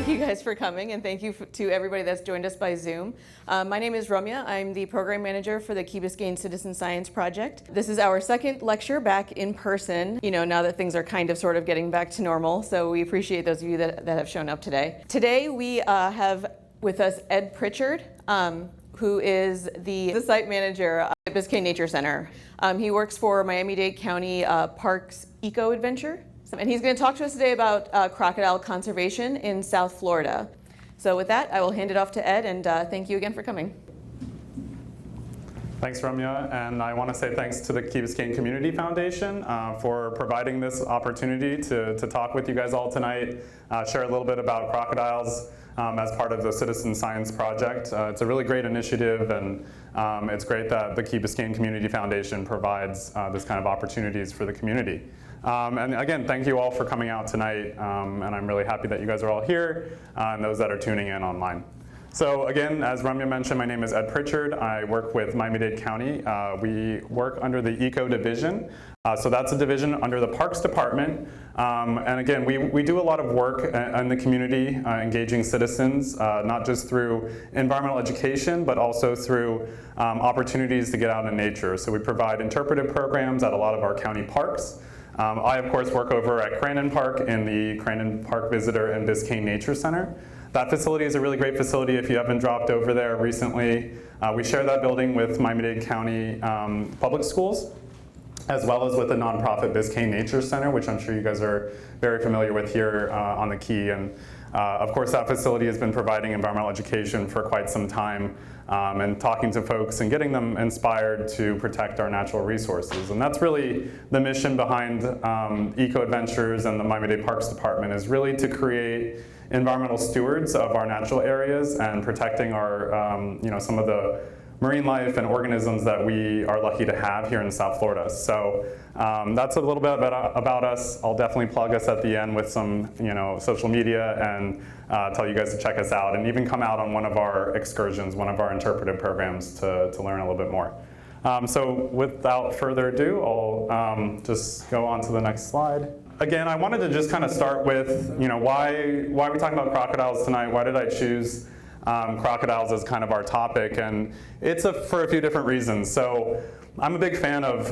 Thank you guys for coming, and thank you to everybody that's joined us by Zoom. My name is Ramya. I'm the program manager for the Key Biscayne Citizen Science Project. This is our second lecture back in person, now that things are kind of sort of getting back to normal, so we appreciate those of you that have shown up today. Today we have with us Ed Pritchard, who is the site manager at Biscayne Nature Center. He works for Miami-Dade County Parks Eco Adventure. And he's going to talk to us today about crocodile conservation in South Florida. So with that, I will hand it off to Ed, and thank you again for coming. Thanks, Ramya, and I want to say thanks to the Key Biscayne Community Foundation for providing this opportunity to talk with you guys all tonight, share a little bit about crocodiles as part of the Citizen Science Project. It's a really great initiative, and it's great that the Key Biscayne Community Foundation provides this kind of opportunities for the community. And again, thank you all for coming out tonight, and I'm really happy that you guys are all here, and those that are tuning in online. So again, as Ramya mentioned, my name is Ed Pritchard. I work with Miami-Dade County. We work under the Eco Division. So that's a division under the Parks Department. And again, we do a lot of work in the community, engaging citizens, not just through environmental education, but also through opportunities to get out in nature. So we provide interpretive programs at a lot of our county parks. I, of course, work over at Crandon Park in the Crandon Park Visitor and Biscayne Nature Center. That facility is a really great facility if you haven't dropped over there recently. We share that building with Miami-Dade County Public Schools, as well as with the nonprofit Biscayne Nature Center, which I'm sure you guys are very familiar with here on the Key. And of course, that facility has been providing environmental education for quite some time, and talking to folks and getting them inspired to protect our natural resources. And that's really the mission behind Eco Adventures and the Miami-Dade Parks Department, is really to create environmental stewards of our natural areas and protecting our, some of the marine life and organisms that we are lucky to have here in South Florida. So that's a little bit about us. I'll definitely plug us at the end with some social media and tell you guys to check us out, and even come out on one of our excursions, one of our interpretive programs to learn a little bit more. So without further ado, I'll just go on to the next slide. Again, I wanted to just kind of start with, why are we talking about crocodiles tonight? Why did I choose crocodiles as kind of our topic? And it's for a few different reasons. So I'm a big fan of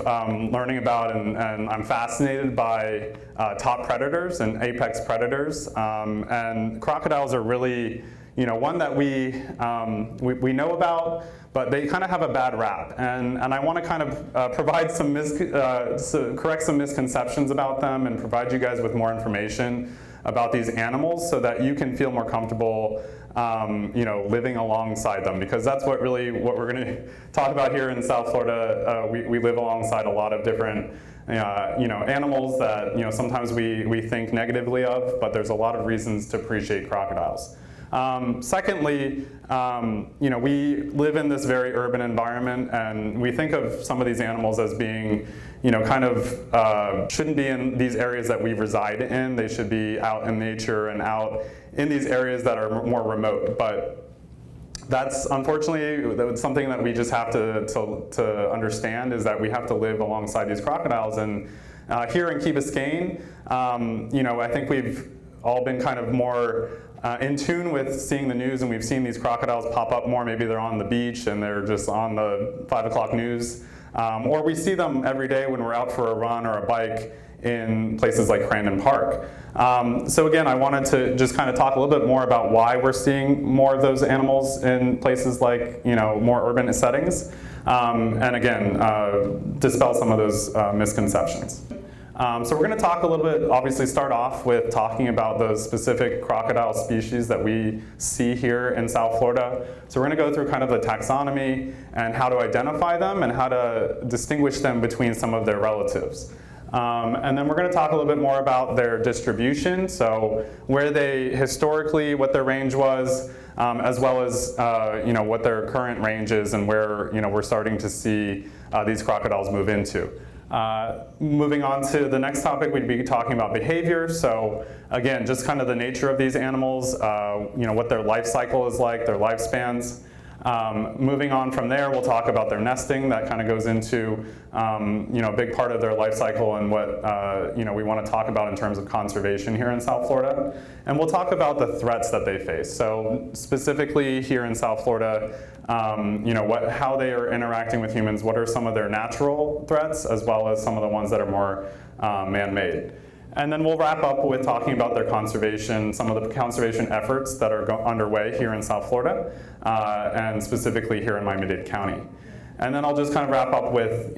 learning about and I'm fascinated by top predators and apex predators. And crocodiles are really, one that we know about, but they kind of have a bad rap. And I want to kind of provide correct some misconceptions about them and provide you guys with more information about these animals so that you can feel more comfortable living alongside them, because that's what we're going to talk about here in South Florida. We live alongside a lot of different animals that sometimes we think negatively of, but there's a lot of reasons to appreciate crocodiles. Secondly, we live in this very urban environment, and we think of some of these animals as being, shouldn't be in these areas that we reside in. They should be out in nature and out in these areas that are more remote. But that's unfortunately something that we just have to understand, is that we have to live alongside these crocodiles. And here in Key Biscayne, I think we've all been kind of more in tune with seeing the news, and we've seen these crocodiles pop up more. Maybe they're on the beach and they're just on the 5 o'clock news. Or we see them every day when we're out for a run or a bike in places like Crandon Park. So again, I wanted to just kind of talk a little bit more about why we're seeing more of those animals in places like, more urban settings. And again, dispel some of those misconceptions. So we're going to talk a little bit, obviously start off with talking about the specific crocodile species that we see here in South Florida. So we're going to go through kind of the taxonomy and how to identify them and how to distinguish them between some of their relatives. And then we're going to talk a little bit more about their distribution, so where they historically, what their range was, as well as what their current range is and where we're starting to see these crocodiles move into. Moving on to the next topic, we'd be talking about behavior. So again, just kind of the nature of these animals, what their life cycle is like, their lifespans. Moving on from there, we'll talk about their nesting. That kind of goes into a big part of their life cycle and what we want to talk about in terms of conservation here in South Florida. And we'll talk about the threats that they face. So specifically here in South Florida, how they are interacting with humans, what are some of their natural threats, as well as some of the ones that are more man-made. And then we'll wrap up with talking about their conservation, some of the conservation efforts that are underway here in South Florida, and specifically here in Miami-Dade County. And then I'll just kind of wrap up with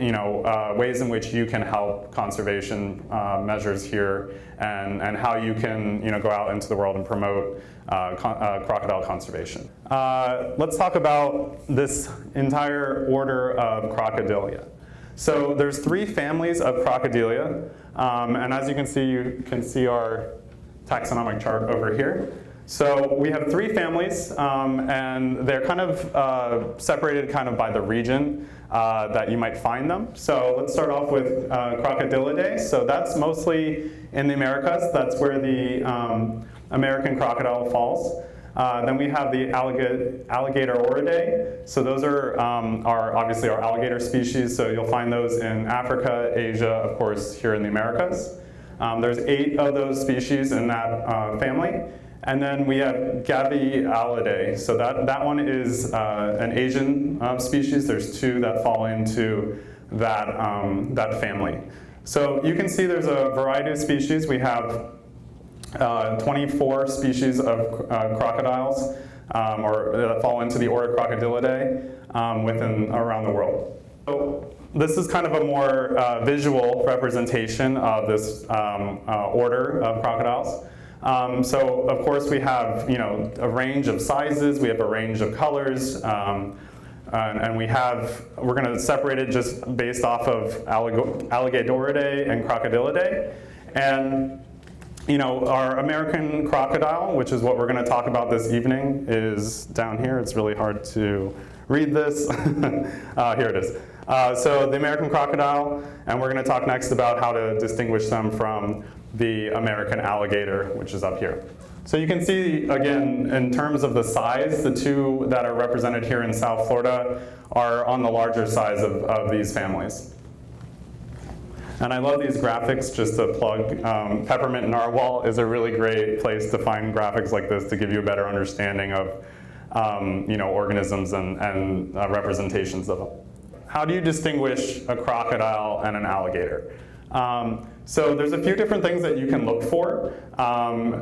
ways in which you can help conservation measures here, and how you can go out into the world and promote crocodile conservation. Let's talk about this entire order of Crocodilia. So there's 3 families of Crocodilia, and as you can see our taxonomic chart over here. So we have 3 families, and they're kind of separated kind of by the region that you might find them. So let's start off with Crocodilidae. So that's mostly in the Americas. That's where the American crocodile falls. Then we have the Alligatoridae. So those are obviously our alligator species. So you'll find those in Africa, Asia, of course, here in the Americas. There's 8 of those species in that family. And then we have Gavialidae. So that one is an Asian species. There's 2 that fall into that family. So you can see there's a variety of species. We have 24 species of crocodiles that fall into the order Crocodilidae around the world. So this is kind of a more visual representation of this order of crocodiles. So of course we have a range of sizes, we have a range of colors, and we're going to separate it just based off of Alligatoridae and Crocodilidae. And our American crocodile, which is what we're going to talk about this evening, is down here. It's really hard to read this. Here it is. So the American crocodile, and we're going to talk next about how to distinguish them from the American alligator, which is up here. So you can see, again, in terms of the size, the 2 that are represented here in South Florida are on the larger size of these families. And I love these graphics, just to plug. Peppermint Narwhal is a really great place to find graphics like this to give you a better understanding of organisms and representations of them. How do you distinguish a crocodile and an alligator? So there's a few different things that you can look for.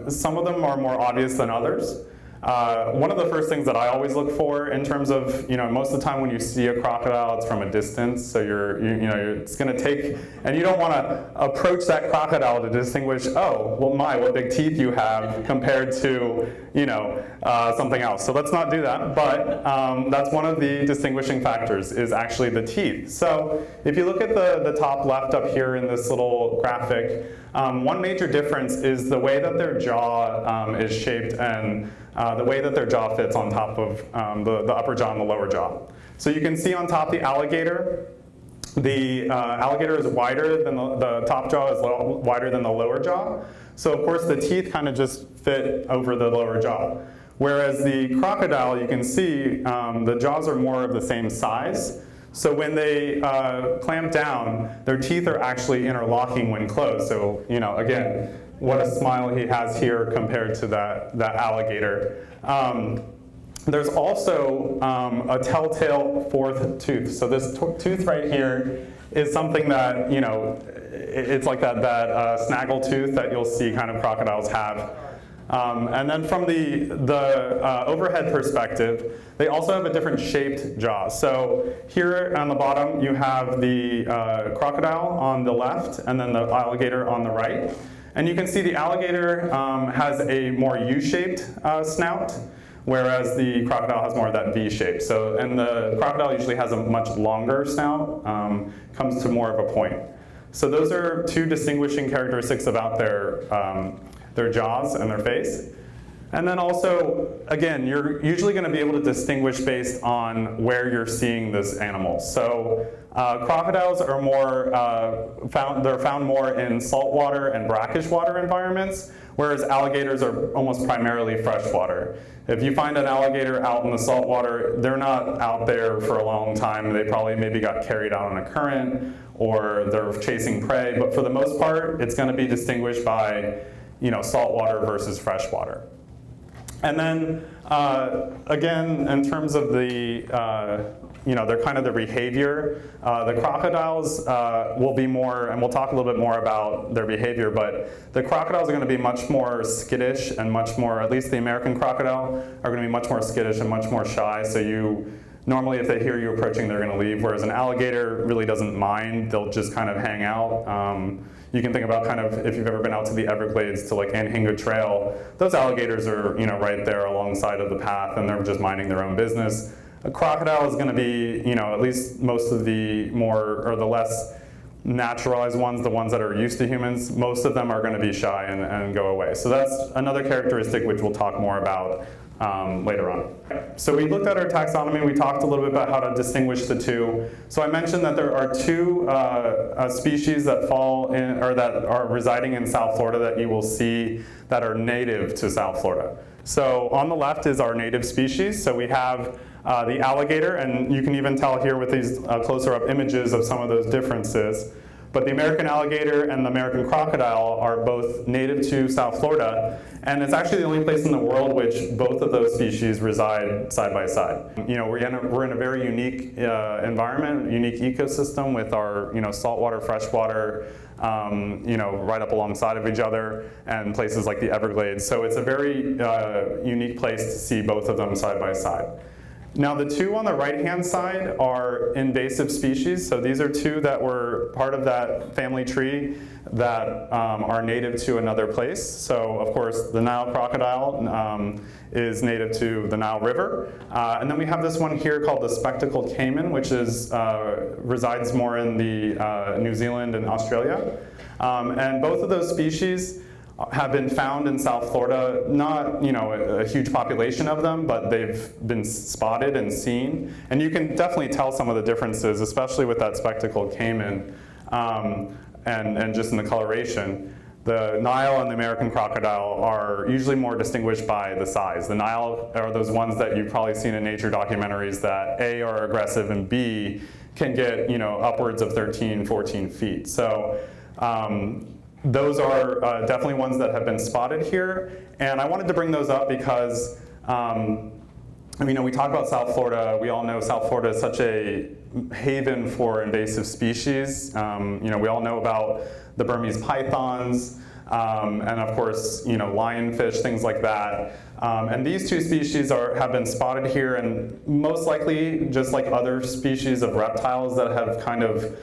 Some of them are more obvious than others. One of the first things that I always look for in terms of, most of the time when you see a crocodile, it's from a distance. So it's going to take, and you don't want to approach that crocodile to distinguish, oh, well, what big teeth you have compared to, something else. So let's not do that. But that's one of the distinguishing factors is actually the teeth. So if you look at the top left up here in this little graphic, one major difference is the way that their jaw is shaped and the way that their jaw fits on top of the upper jaw and the lower jaw. So you can see on top the alligator is wider than the top jaw is wider than the lower jaw. So of course the teeth kind of just fit over the lower jaw. Whereas the crocodile, you can see the jaws are more of the same size. So when they clamp down, their teeth are actually interlocking when closed. So again, what a smile he has here compared to that alligator. There's also a telltale 4th tooth. So this tooth right here is something that, it's like that snaggle tooth that you'll see kind of crocodiles have. And then from the overhead perspective, they also have a different shaped jaw. So here on the bottom, you have the crocodile on the left and then the alligator on the right. And you can see the alligator has a more U-shaped snout, whereas the crocodile has more of that V shape. So, and the crocodile usually has a much longer snout, comes to more of a point. So those are 2 distinguishing characteristics about their jaws and their face. And then also, again, you're usually going to be able to distinguish based on where you're seeing this animal. So crocodiles are they're found more in saltwater and brackish water environments, whereas alligators are almost primarily freshwater. If you find an alligator out in the saltwater, they're not out there for a long time. They probably maybe got carried out on a current, or they're chasing prey, but for the most part, it's going to be distinguished by saltwater versus freshwater. And then, again, in terms of the, they're kind of the behavior, the crocodiles will be more, and we'll talk a little bit more about their behavior, but the crocodiles are going to be much more skittish and much more, at least the American crocodile, are going to be much more skittish and much more shy. So normally if they hear you approaching, they're going to leave, whereas an alligator really doesn't mind. They'll just kind of hang out. You can think about kind of, if you've ever been out to the Everglades to like Anhinga Trail, those alligators are right there alongside of the path, and they're just minding their own business. A crocodile is going to be, at least most of the the less naturalized ones, the ones that are used to humans, most of them are going to be shy and go away. So that's another characteristic which we'll talk more about later on. So we looked at our taxonomy. We talked a little bit about how to distinguish the two. So I mentioned that there are two species that fall in, or that are residing in South Florida that you will see that are native to South Florida. So on the left is our native species. So we have the alligator, and you can even tell here with these closer up images of some of those differences. But the American alligator and the American crocodile are both native to South Florida, and it's actually the only place in the world which both of those species reside side by side. We're in a very unique environment, unique ecosystem with our saltwater, freshwater, right up alongside of each other, and places like the Everglades. So it's a very unique place to see both of them side by side. Now the two on the right-hand side are invasive species. So these are two that were part of that family tree that are native to another place. So of course the Nile crocodile is native to the Nile River. And then we have this one here called the spectacled caiman, which resides more in the New Zealand and Australia. And both of those species have been found in South Florida, not a huge population of them, but they've been spotted and seen. And you can definitely tell some of the differences, especially with that spectacled caiman and just in the coloration. The Nile and the American crocodile are usually more distinguished by the size. The Nile are those ones that you've probably seen in nature documentaries that A, are aggressive, and B, can get upwards of 13, 14 feet. So those are definitely ones that have been spotted here. And I wanted to bring those up because we talk about South Florida. We all know South Florida is such a haven for invasive species. We all know about the Burmese pythons, and of course, lionfish, things like that. And these two species have been spotted here, and most likely, just like other species of reptiles that have kind of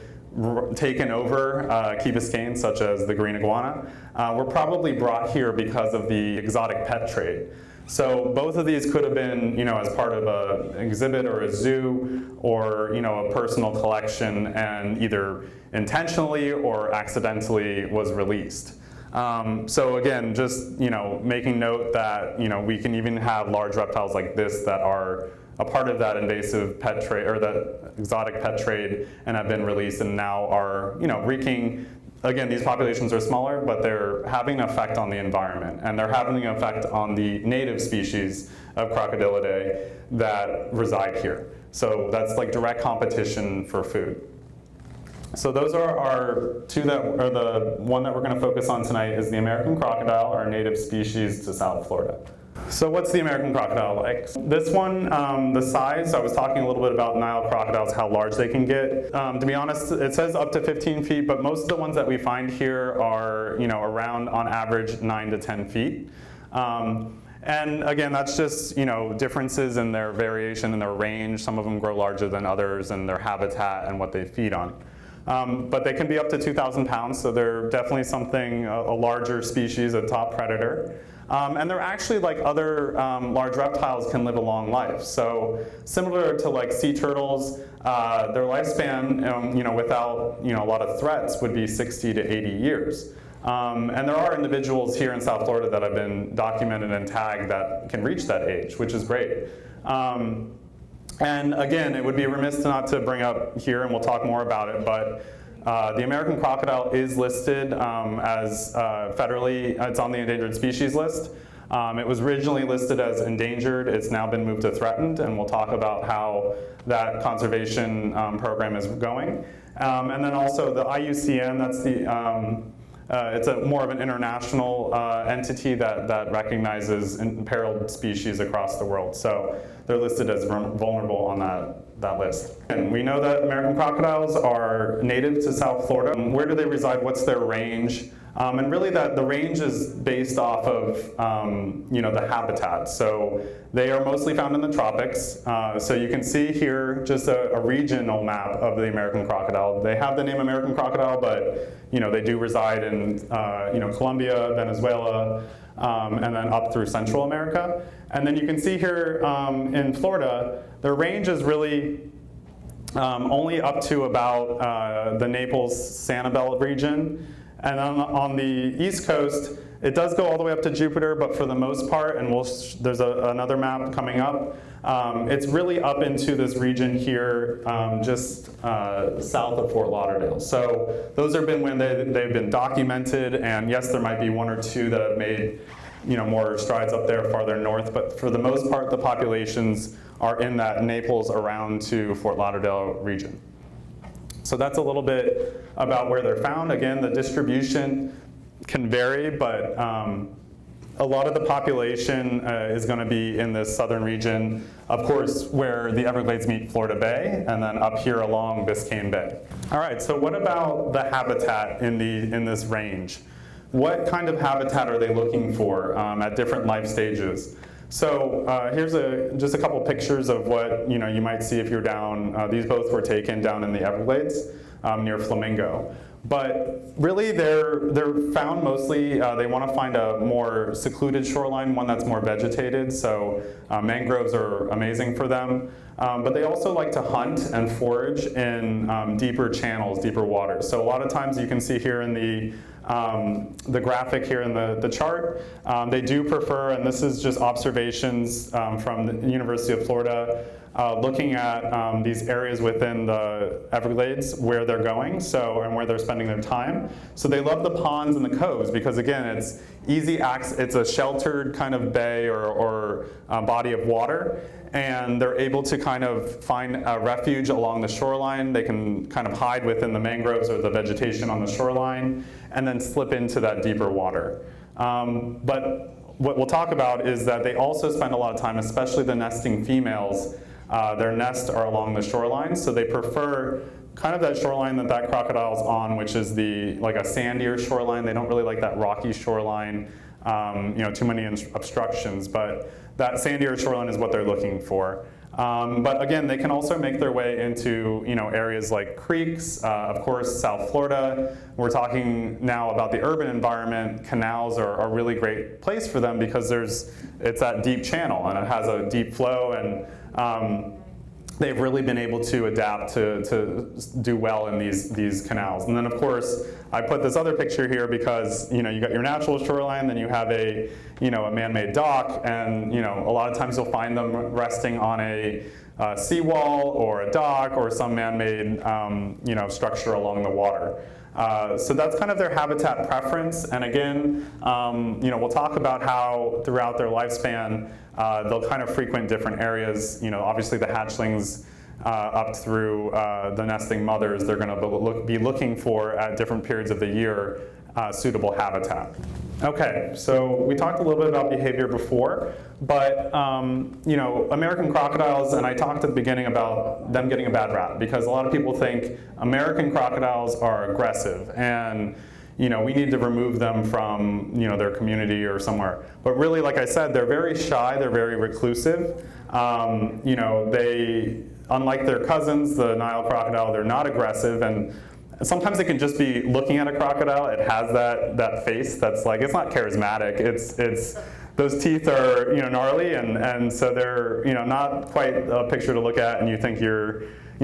taken over Key Biscayne, such as the green iguana, were probably brought here because of the exotic pet trade. So both of these could have been, as part of an exhibit or a zoo, or a personal collection, and either intentionally or accidentally was released. So again, just making note that we can even have large reptiles like this that are a part of that invasive pet trade, or that exotic pet trade, and have been released and now are wreaking. Again, these populations are smaller, but they're having an effect on the environment, and they're having an effect on the native species of Crocodilidae that reside here. So that's like direct competition for food. So those are our two the one that we're going to focus on tonight is the American crocodile, our native species to South Florida. So what's the American crocodile like? This one, the size, I was talking a little bit about Nile crocodiles, how large they can get. To be honest, it says up to 15 feet, but most of the ones that we find here are, around, on average, 9 to 10 feet. And again, that's just, differences in their variation and their range. Some of them grow larger than others, and their habitat and what they feed on. But they can be up to 2,000 pounds, so they're definitely a larger species, a top predator. And they're actually, like other large reptiles, can live a long life. So similar to like sea turtles, their lifespan, without a lot of threats, would be 60 to 80 years. And there are individuals here in South Florida that have been documented and tagged that can reach that age, which is great. And again, it would be remiss not to bring up here, and we'll talk more about it, but the American crocodile is listed as federally, it's on the endangered species list. It was originally listed as endangered. It's now been moved to threatened, and we'll talk about how that conservation program is going. And then also the IUCN, that's the, it's more of an international entity that recognizes imperiled species across the world. So they're listed as vulnerable on that list. And we know that American crocodiles are native to South Florida. Where do they reside? What's their range? And really the range is based off of the habitat. So they are mostly found in the tropics. So you can see here just a regional map of the American crocodile. They have the name American crocodile, but they do reside in Colombia, Venezuela, and then up through Central America. And then you can see here in Florida, their range is really only up to about the Naples-Sanibel region. And on the East Coast, it does go all the way up to Jupiter, but for the most part, and there's another map coming up, it's really up into this region here, just south of Fort Lauderdale. So those have been when they've been documented, and yes, there might be one or two that have made more strides up there farther north, but for the most part, the populations are in that Naples around to Fort Lauderdale region. So that's a little bit about where they're found. Again, the distribution can vary, but a lot of the population is going to be in this southern region, of course, where the Everglades meet Florida Bay, and then up here along Biscayne Bay. All right, so what about the habitat in this range? What kind of habitat are they looking for at different life stages? So here's just a couple pictures of what you might see if you're down. These both were taken down in the Everglades near Flamingo. But really, they're found mostly. They want to find a more secluded shoreline, one that's more vegetated. So mangroves are amazing for them. But they also like to hunt and forage in deeper channels, deeper waters. So a lot of times you can see here in the graphic here in the chart, they do prefer, and this is just observations from the University of Florida, looking at these areas within the Everglades where they're going, and where they're spending their time. So they love the ponds and the coves because, again, it's easy access. It's a sheltered kind of bay or body of water, and they're able to kind of find a refuge along the shoreline. They can kind of hide within the mangroves or the vegetation on the shoreline, and then slip into that deeper water. But what we'll talk about is that they also spend a lot of time, especially the nesting females. Their nests are along the shoreline, so they prefer kind of that shoreline that crocodile's on, which is like a sandier shoreline. They don't really like that rocky shoreline, too many obstructions, but that sandier shoreline is what they're looking for. But again, they can also make their way into areas like creeks, of course, South Florida. We're talking now about the urban environment. Canals are a really great place for them because it's that deep channel and it has a deep flow, and they've really been able to adapt to do well in these canals. And then of course, I put this other picture here because you got your natural shoreline, then you have a man-made dock, and a lot of times you'll find them resting on a seawall or a dock or some man-made structure along the water. So that's kind of their habitat preference. And again, we'll talk about how throughout their lifespan they'll kind of frequent different areas. Obviously the hatchlings up through the nesting mothers, they're going to be looking for at different periods of the year suitable habitat. Okay, so we talked a little bit about behavior before, but American crocodiles, and I talked at the beginning about them getting a bad rap because a lot of people think American crocodiles are aggressive and we need to remove them from their community or somewhere. But really, like I said, they're very shy, they're very reclusive. They, unlike their cousins, the Nile crocodile, they're not aggressive, and sometimes it can just be looking at a crocodile. It has that face that's like, it's not charismatic. It's those teeth are gnarly, and so they're not quite a picture to look at, and you think you're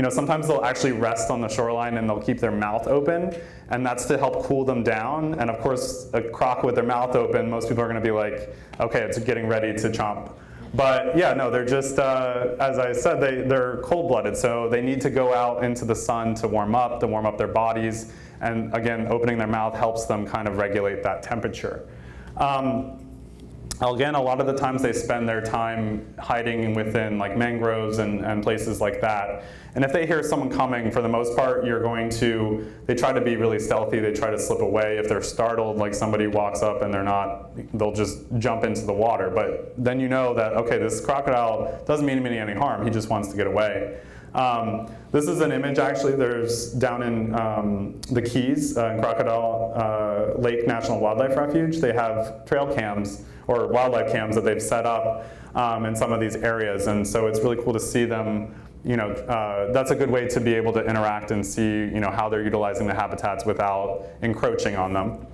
sometimes they'll actually rest on the shoreline and they'll keep their mouth open, and that's to help cool them down. And of course, a croc with their mouth open, most people are going to be like, okay, it's getting ready to chomp. But yeah, no, they're just, as I said, they're cold-blooded, so they need to go out into the sun to warm up their bodies. And again, opening their mouth helps them kind of regulate that temperature. Again, a lot of the times they spend their time hiding within like mangroves and places like that. And if they hear someone coming, for the most part, they try to be really stealthy, they try to slip away. If they're startled, like somebody walks up and they'll just jump into the water. But then you know that, okay, this crocodile doesn't mean any harm, he just wants to get away. This is an image actually, there's down in the Keys, in Crocodile Lake National Wildlife Refuge, they have trail cams or wildlife cams that they've set up in some of these areas. And so it's really cool to see them, that's a good way to be able to interact and see how they're utilizing the habitats without encroaching on them.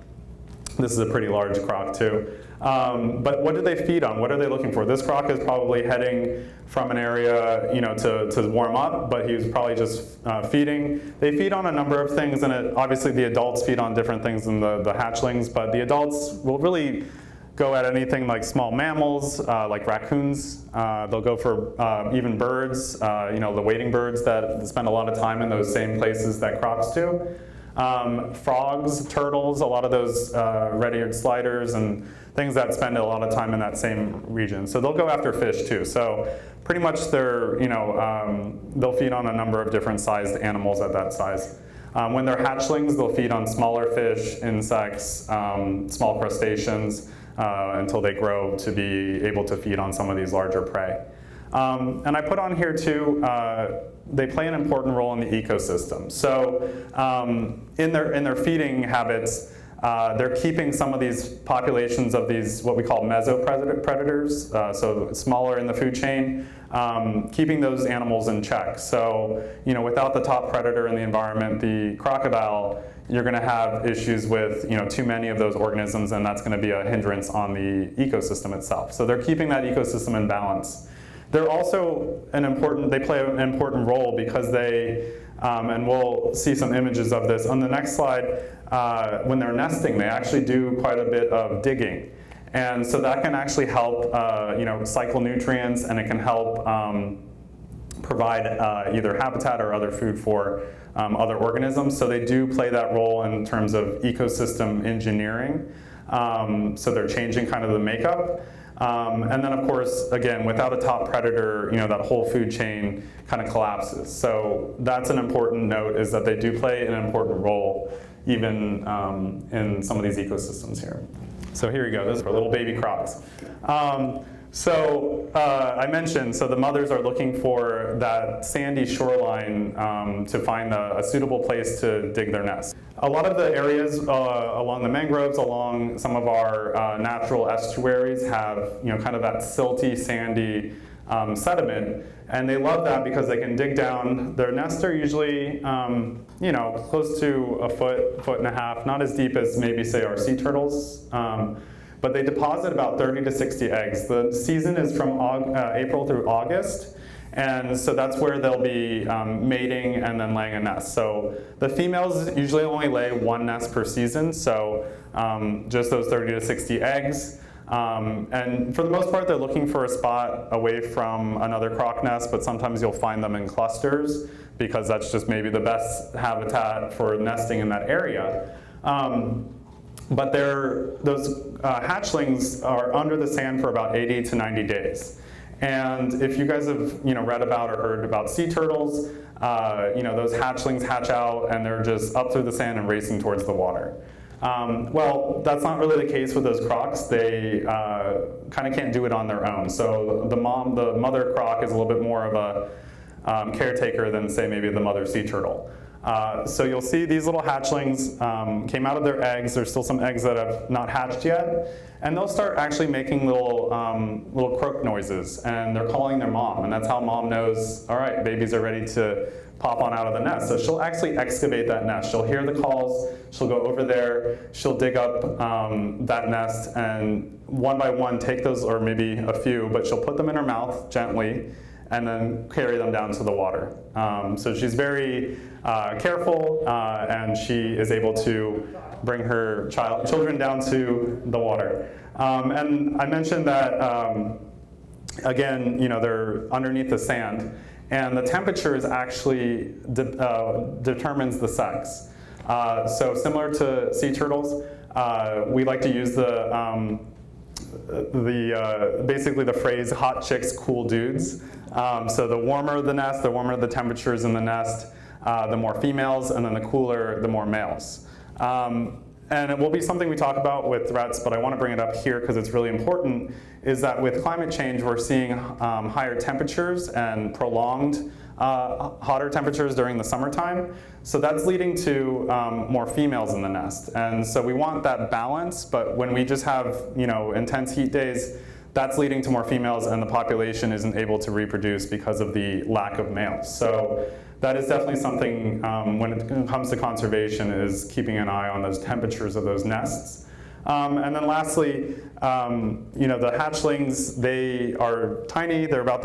This is a pretty large croc too. But what do they feed on? What are they looking for? This croc is probably heading from an area to warm up, but he was probably just feeding. They feed on a number of things, and obviously the adults feed on different things than the hatchlings, but the adults will really go at anything like small mammals, like raccoons. They'll go for even birds, the wading birds that spend a lot of time in those same places that crocs do. Frogs, turtles, a lot of those red-eared sliders and things that spend a lot of time in that same region. So they'll go after fish too. So pretty much they'll feed on a number of different sized animals at that size. When they're hatchlings, they'll feed on smaller fish, insects, small crustaceans, until they grow to be able to feed on some of these larger prey. And I put on here too, they play an important role in the ecosystem. So in their feeding habits, they're keeping some of these populations of these what we call mesopredators, so smaller in the food chain, keeping those animals in check. So without the top predator in the environment, the crocodile, you're going to have issues with too many of those organisms, and that's going to be a hindrance on the ecosystem itself. So they're keeping that ecosystem in balance. They're also they play an important role because they, and we'll see some images of this on the next slide, when they're nesting, they actually do quite a bit of digging. And so that can actually help cycle nutrients, and it can help provide either habitat or other food for other organisms. So they do play that role in terms of ecosystem engineering. So they're changing kind of the makeup. And then of course, again, without a top predator, that whole food chain kind of collapses. So that's an important note, is that they do play an important role even in some of these ecosystems here. So here you go, this is for little baby crocs. I mentioned, so the mothers are looking for that sandy shoreline to find a suitable place to dig their nest. A lot of the areas along the mangroves, along some of our natural estuaries have kind of that silty, sandy sediment, and they love that because they can dig down. Their nests are usually close to a foot and a half, not as deep as maybe say our sea turtles. But they deposit about 30 to 60 eggs. The season is from April through August, and so that's where they'll be mating and then laying a nest. So the females usually only lay one nest per season, so just those 30 to 60 eggs. And for the most part, they're looking for a spot away from another croc nest, but sometimes you'll find them in clusters because that's just maybe the best habitat for nesting in that area. But those hatchlings are under the sand for about 80 to 90 days. And if you guys have read about or heard about sea turtles, those hatchlings hatch out and they're just up through the sand and racing towards the water. Well, that's not really the case with those crocs. They kind of can't do it on their own. So the mother croc is a little bit more of a caretaker than say maybe the mother sea turtle. So you'll see these little hatchlings came out of their eggs. There's still some eggs that have not hatched yet. And they'll start actually making little croak noises. And they're calling their mom. And that's how mom knows, all right, babies are ready to pop on out of the nest. So she'll actually excavate that nest. She'll hear the calls. She'll go over there. She'll dig up that nest and one by one take those, or maybe a few, but she'll put them in her mouth gently. and then carry them down to the water. So she's very careful, and she is able to bring her children down to the water. And I mentioned that, again, they're underneath the sand, and the temperature is actually determines the sex. So similar to sea turtles, we like to use basically the phrase "hot chicks, cool dudes." So the warmer the nest, the warmer the temperatures in the nest, the more females, and then the cooler, the more males. And it will be something we talk about with threats, but I want to bring it up here because it's really important, is that with climate change, we're seeing higher temperatures and prolonged hotter temperatures during the summertime. So that's leading to more females in the nest. And so we want that balance, but when we just have intense heat days, that's leading to more females, and the population isn't able to reproduce because of the lack of males. So that is definitely something when it comes to conservation, is keeping an eye on those temperatures of those nests. And then lastly, the hatchlings, they are tiny. They're about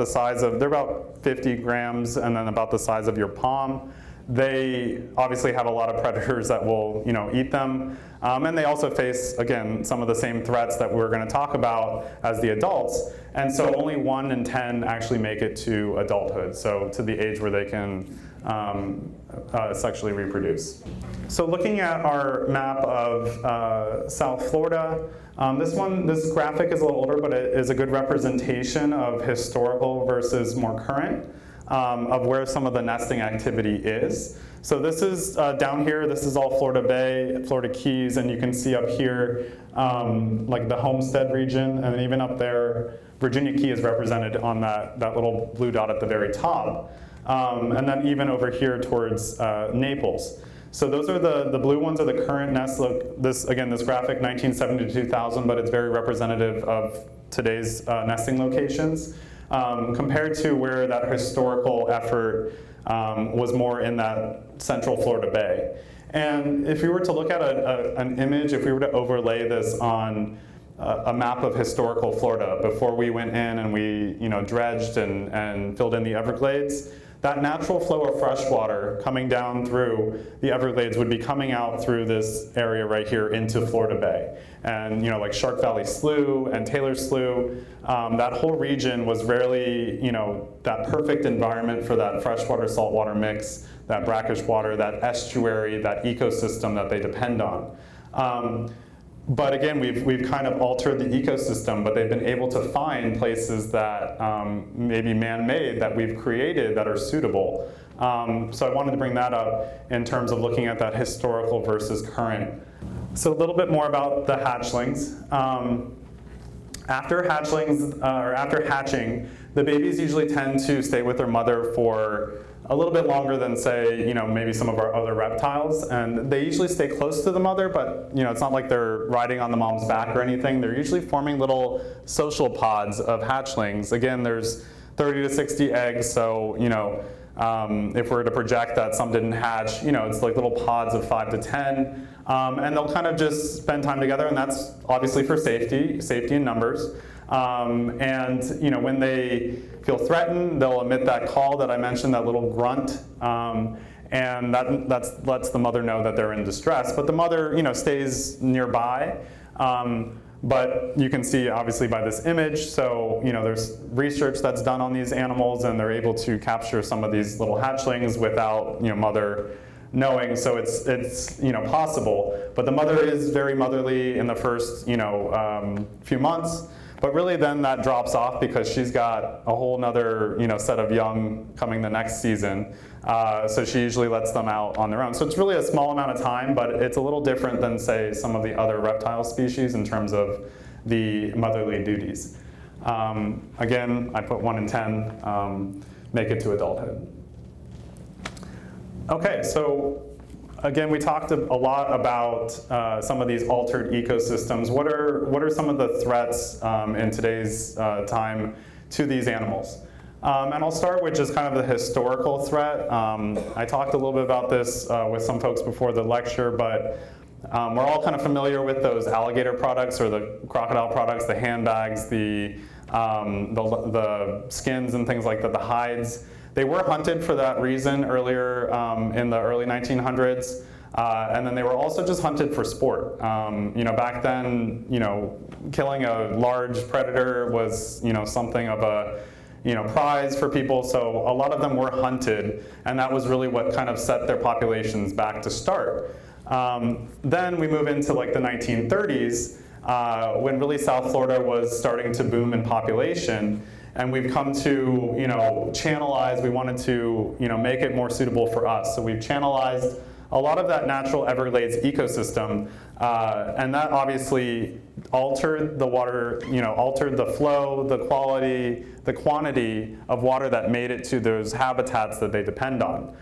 50 grams, and then about the size of your palm. They obviously have a lot of predators that will eat them. And they also face, again, some of the same threats that we're going to talk about as the adults. And so only 1 in 10 actually make it to adulthood, so to the age where they can sexually reproduce. So looking at our map of South Florida, this graphic is a little older, but it is a good representation of historical versus more current, of where some of the nesting activity is. So this is down here, this is all Florida Bay, Florida Keys, and you can see up here like the Homestead region, and even up there, Virginia Key is represented on that little blue dot at the very top. And then even over here towards Naples. So those are the blue ones are the current nests. Look, this graphic, 1970 to 2000, but it's very representative of today's nesting locations, compared to where that historical effort was more in that central Florida Bay. And if we were to look at an image, if we were to overlay this on a map of historical Florida before we went in and we dredged and filled in the Everglades, that natural flow of fresh water coming down through the Everglades would be coming out through this area right here into Florida Bay. And like Shark Valley Slough and Taylor Slough, that whole region was really that perfect environment for that freshwater saltwater mix, that brackish water, that estuary, that ecosystem that they depend on. But again, we've kind of altered the ecosystem, but they've been able to find places that maybe man-made, that we've created, that are suitable. So I wanted to bring that up in terms of looking at that historical versus current. So a little bit more about the hatchlings. After hatching, the babies usually tend to stay with their mother for a little bit longer than, say, maybe some of our other reptiles. And they usually stay close to the mother, but it's not like they're riding on the mom's back or anything. They're usually forming little social pods of hatchlings. Again, there's 30 to 60 eggs, so if we're to project that some didn't hatch, it's like little pods of 5 to 10. And they'll kind of just spend time together, and that's obviously for safety in numbers. And when they feel threatened, they'll emit that call that I mentioned, that little grunt, and that lets the mother know that they're in distress. But the mother, stays nearby. But you can see obviously by this image, so there's research that's done on these animals, and they're able to capture some of these little hatchlings without mother knowing. So it's possible. But the mother is very motherly in the first few months. But really then that drops off because she's got a whole nother set of young coming the next season. So she usually lets them out on their own. So it's really a small amount of time, but it's a little different than, say, some of the other reptile species in terms of the motherly duties. Again, I put 1 in 10 make it to adulthood. Okay, so again, we talked a lot about some of these altered ecosystems. What are some of the threats in today's time to these animals? And I'll start with just kind of the historical threat. I talked a little bit about this with some folks before the lecture, but we're all kind of familiar with those alligator products or the crocodile products, the handbags, the the skins and things like that, the hides. They were hunted for that reason earlier in the early 1900s. And then they were also just hunted for sport. Back then, killing a large predator was, something of a, prize for people. So a lot of them were hunted, and that was really what kind of set their populations back to start. Then we move into like the 1930s, when really South Florida was starting to boom in population. And we've come to, channelize. We wanted to, make it more suitable for us. So we've channelized a lot of that natural Everglades ecosystem, and that obviously altered the water, altered the flow, the quality, the quantity of water that made it to those habitats that they depend on.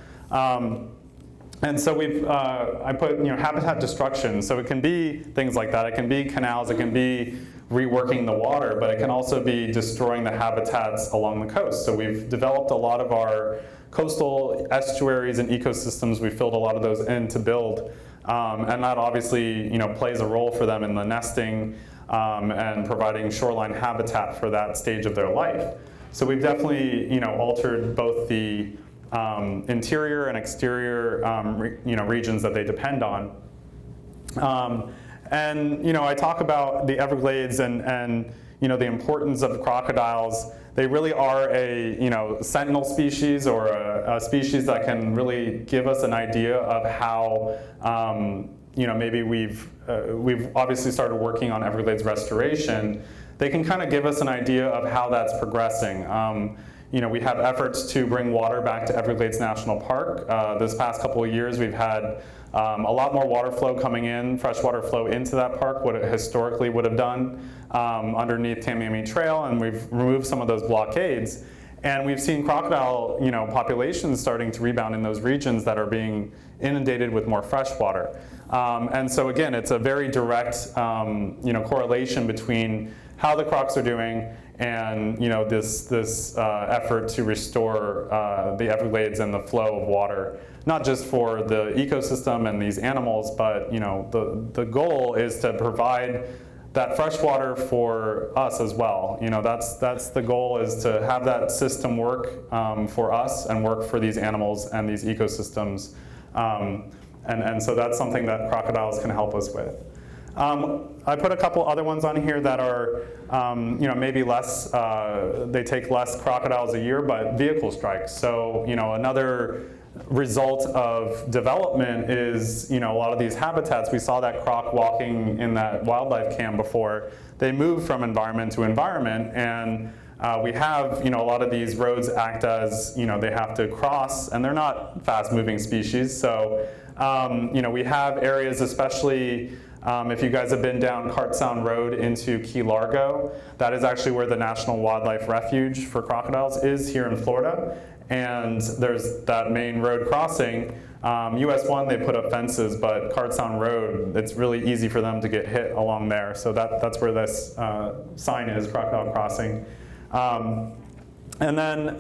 And so I put, habitat destruction. So it can be things like that. It can be canals. It can be reworking the water, but it can also be destroying the habitats along the coast. So we've developed a lot of our coastal estuaries and ecosystems. We filled a lot of those in to build, and that obviously, plays a role for them in the nesting and providing shoreline habitat for that stage of their life. So we've definitely, altered both the interior and exterior, regions that they depend on. And I talk about the Everglades and the importance of crocodiles. They really are a sentinel species, or a species that can really give us an idea of how maybe we've obviously started working on Everglades restoration. They can kind of give us an idea of how that's progressing. We have efforts to bring water back to Everglades National Park. This past couple of years, we've had a lot more water flow coming in, freshwater flow into that park, what it historically would have done underneath Tamiami Trail, and we've removed some of those blockades. And we've seen crocodile, populations starting to rebound in those regions that are being inundated with more fresh water. And so again, it's a very direct, correlation between how the crocs are doing and this effort to restore the Everglades and the flow of water, not just for the ecosystem and these animals, but the goal is to provide that fresh water for us as well. That's the goal, is to have that system work for us and work for these animals and these ecosystems. And so that's something that crocodiles can help us with. I put a couple other ones on here that are, maybe less, they take less crocodiles a year, but vehicle strikes. So, another result of development is, a lot of these habitats, we saw that croc walking in that wildlife cam before, they move from environment to environment, and we have, a lot of these roads act as, they have to cross, and they're not fast-moving species. So, we have areas, especially if you guys have been down Cart Sound Road into Key Largo, that is actually where the National Wildlife Refuge for crocodiles is here in Florida. And there's that main road crossing. US 1, they put up fences, but Cart Sound Road, it's really easy for them to get hit along there. So that's where this sign is, Crocodile Crossing. And then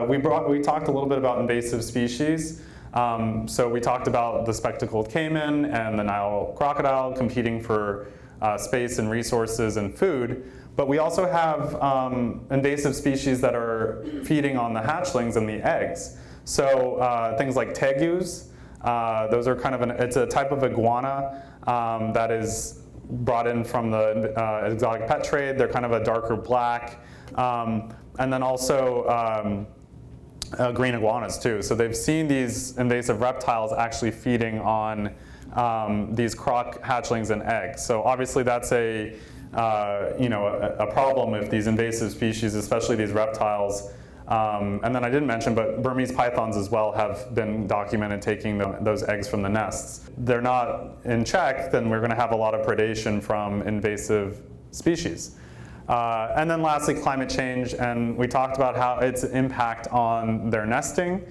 we talked a little bit about invasive species. So we talked about the spectacled caiman and the Nile crocodile competing for space and resources and food. But we also have invasive species that are feeding on the hatchlings and the eggs. So things like tegus, those are kind of it's a type of iguana that is brought in from the exotic pet trade. They're kind of a darker black. And then also green iguanas too. So they've seen these invasive reptiles actually feeding on these croc hatchlings and eggs. So obviously that's a problem if these invasive species, especially these reptiles, and then I didn't mention, but Burmese pythons as well have been documented taking those eggs from the nests. They're not in check, then we're going to have a lot of predation from invasive species. And then lastly, climate change, and we talked about how its impact on their nesting,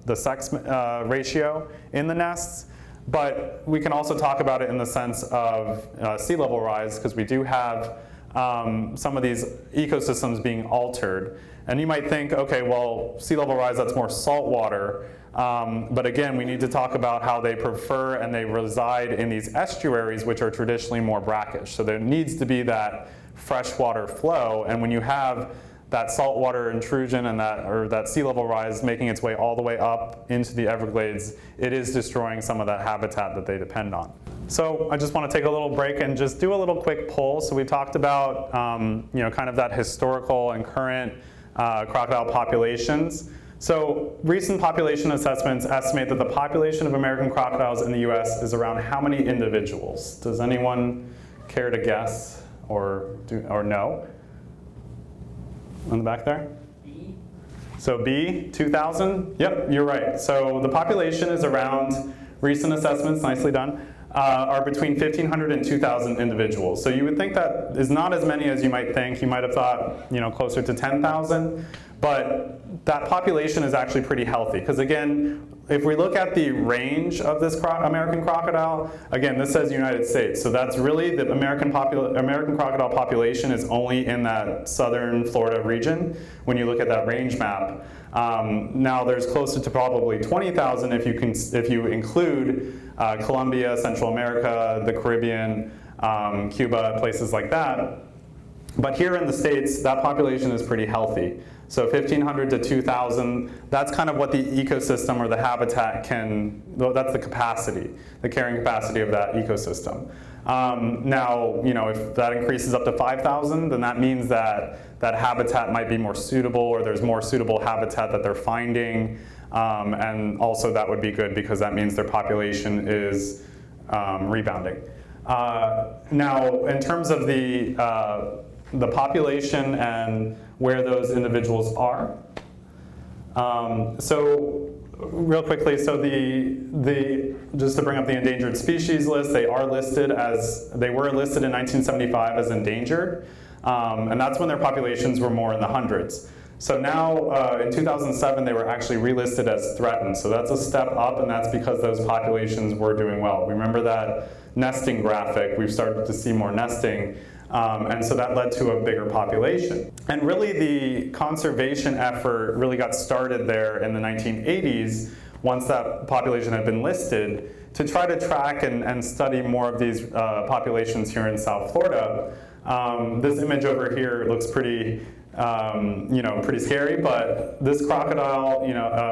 the sex ratio in the nests, but we can also talk about it in the sense of sea level rise, because we do have some of these ecosystems being altered. And you might think, okay, well, sea level rise, that's more salt water. But again, we need to talk about how they prefer and they reside in these estuaries, which are traditionally more brackish. So there needs to be that freshwater flow, and when you have that saltwater intrusion and that sea level rise making its way all the way up into the Everglades, it is destroying some of that habitat that they depend on. So I just want to take a little break and just do a little quick poll. So we talked about kind of that historical and current crocodile populations. So recent population assessments estimate that the population of American crocodiles in the US is around how many individuals? Does anyone care to guess or know? On the back there? B. So B, 2,000? Yep, you're right. So the population is around, recent assessments, nicely done, are between 1,500 and 2,000 individuals. So you would think that is not as many as you might think. You might have thought, closer to 10,000. But that population is actually pretty healthy. Because again, if we look at the range of this American crocodile, again, this says United States. So that's really the American crocodile population is only in that southern Florida region when you look at that range map. Now there's closer to probably 20,000 if you include Colombia, Central America, the Caribbean, Cuba, places like that. But here in the States, that population is pretty healthy. So 1,500 to 2,000, that's kind of what the ecosystem or the habitat that's the capacity, the carrying capacity of that ecosystem. Now, if that increases up to 5,000, then that means that that habitat might be more suitable, or there's more suitable habitat that they're finding. And also that would be good because that means their population is rebounding. Now, in terms of the population and where those individuals are. So real quickly, so just to bring up the endangered species list, they were listed in 1975 as endangered, and that's when their populations were more in the hundreds. So now in 2007 they were actually relisted as threatened, so that's a step up, and that's because those populations were doing well. Remember that nesting graphic, we've started to see more nesting. And so that led to a bigger population. And really the conservation effort really got started there in the 1980s, once that population had been listed, to try to track and study more of these populations here in South Florida. This image over here looks pretty, pretty scary, but this crocodile,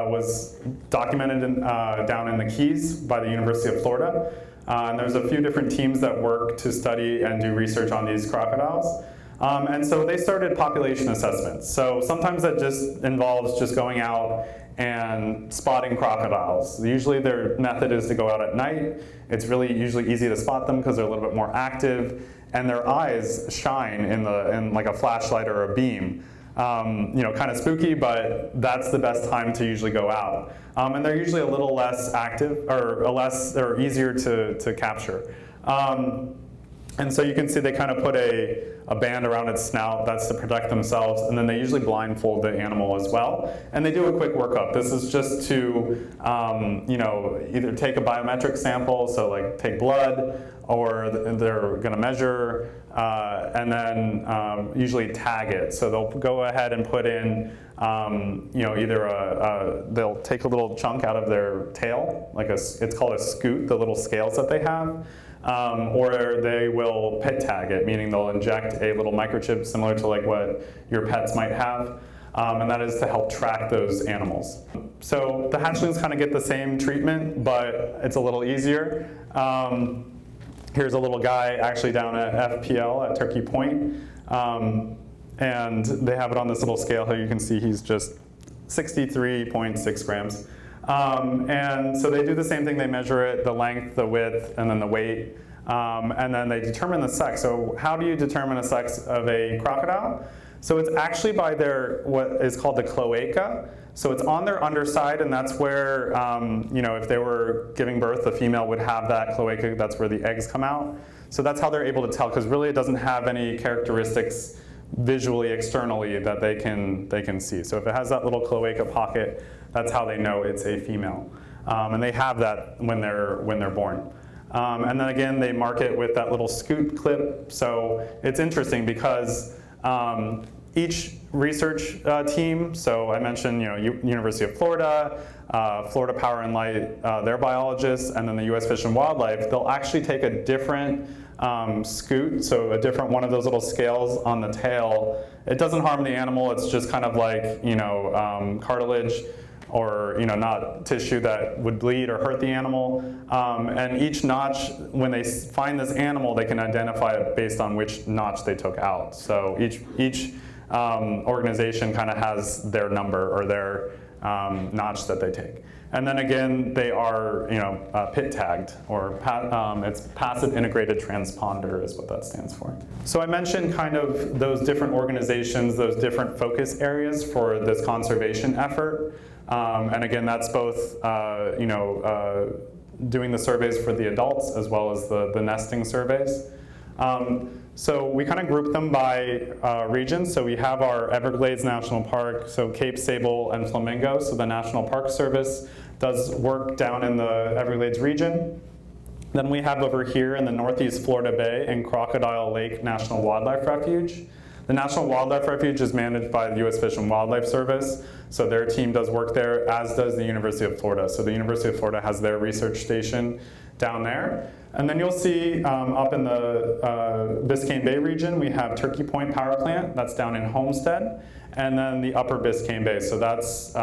was documented down in the Keys by the University of Florida. And there's a few different teams that work to study and do research on these crocodiles. And so they started population assessments. So sometimes that just involves just going out and spotting crocodiles. Usually their method is to go out at night. It's really usually easy to spot them because they're a little bit more active, and their eyes shine in like a flashlight or a beam. Kind of spooky, but that's the best time to usually go out. And they're usually a little less active, or easier to capture. And so you can see they kind of put a band around its snout, that's to protect themselves, and then they usually blindfold the animal as well. And they do a quick workup. This is just to either take a biometric sample, so like take blood, or they're going to measure, and then usually tag it. So they'll go ahead and put in, either they'll take a little chunk out of their tail, it's called a scoot, the little scales that they have, or they will pet tag it, meaning they'll inject a little microchip similar to like what your pets might have. And that is to help track those animals. So the hatchlings kind of get the same treatment, but it's a little easier. Here's a little guy actually down at FPL at Turkey Point. And they have it on this little scale here. You can see he's just 63.6 grams. And so they do the same thing. They measure it, the length, the width, and then the weight. And then they determine the sex. So how do you determine a sex of a crocodile? So it's actually by what is called the cloaca. So it's on their underside, and that's where, if they were giving birth, the female would have that cloaca. That's where the eggs come out. So that's how they're able to tell, because really it doesn't have any characteristics visually, externally, that they can see. So if it has that little cloaca pocket, that's how they know it's a female. And they have that when they're born. And then again, they mark it with that little scoot clip. So it's interesting because each research team, so I mentioned University of Florida, Florida Power and Light, their biologists, and then the U.S. Fish and Wildlife, they'll actually take a different scute, so a different one of those little scales on the tail. It doesn't harm the animal, it's just kind of like, cartilage, or not tissue that would bleed or hurt the animal. And each notch, when they find this animal, they can identify it based on which notch they took out. So each organization kind of has their number or their notch that they take. And then again, they are PIT tagged, or it's passive integrated transponder is what that stands for. So I mentioned kind of those different organizations, those different focus areas for this conservation effort. And again, that's both doing the surveys for the adults as well as the nesting surveys. So we kind of group them by region. So we have our Everglades National Park, so Cape Sable and Flamingo. So the National Park Service does work down in the Everglades region. Then we have over here in the Northeast Florida Bay in Crocodile Lake National Wildlife Refuge. The National Wildlife Refuge is managed by the U.S. Fish and Wildlife Service, so their team does work there, as does the University of Florida. So the University of Florida has their research station down there. And then you'll see up in the Biscayne Bay region, we have Turkey Point Power Plant, that's down in Homestead, and then the upper Biscayne Bay. So that's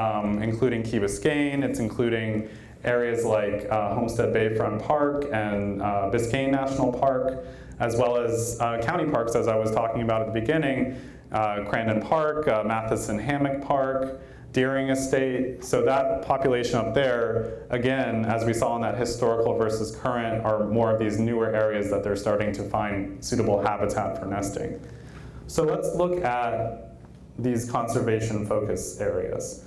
including Key Biscayne, it's including areas like Homestead Bayfront Park and Biscayne National Park, as well as county parks, as I was talking about at the beginning, Crandon Park, Matheson Hammock Park, Deering Estate. So that population up there, again, as we saw in that historical versus current, are more of these newer areas that they're starting to find suitable habitat for nesting. So let's look at these conservation focus areas.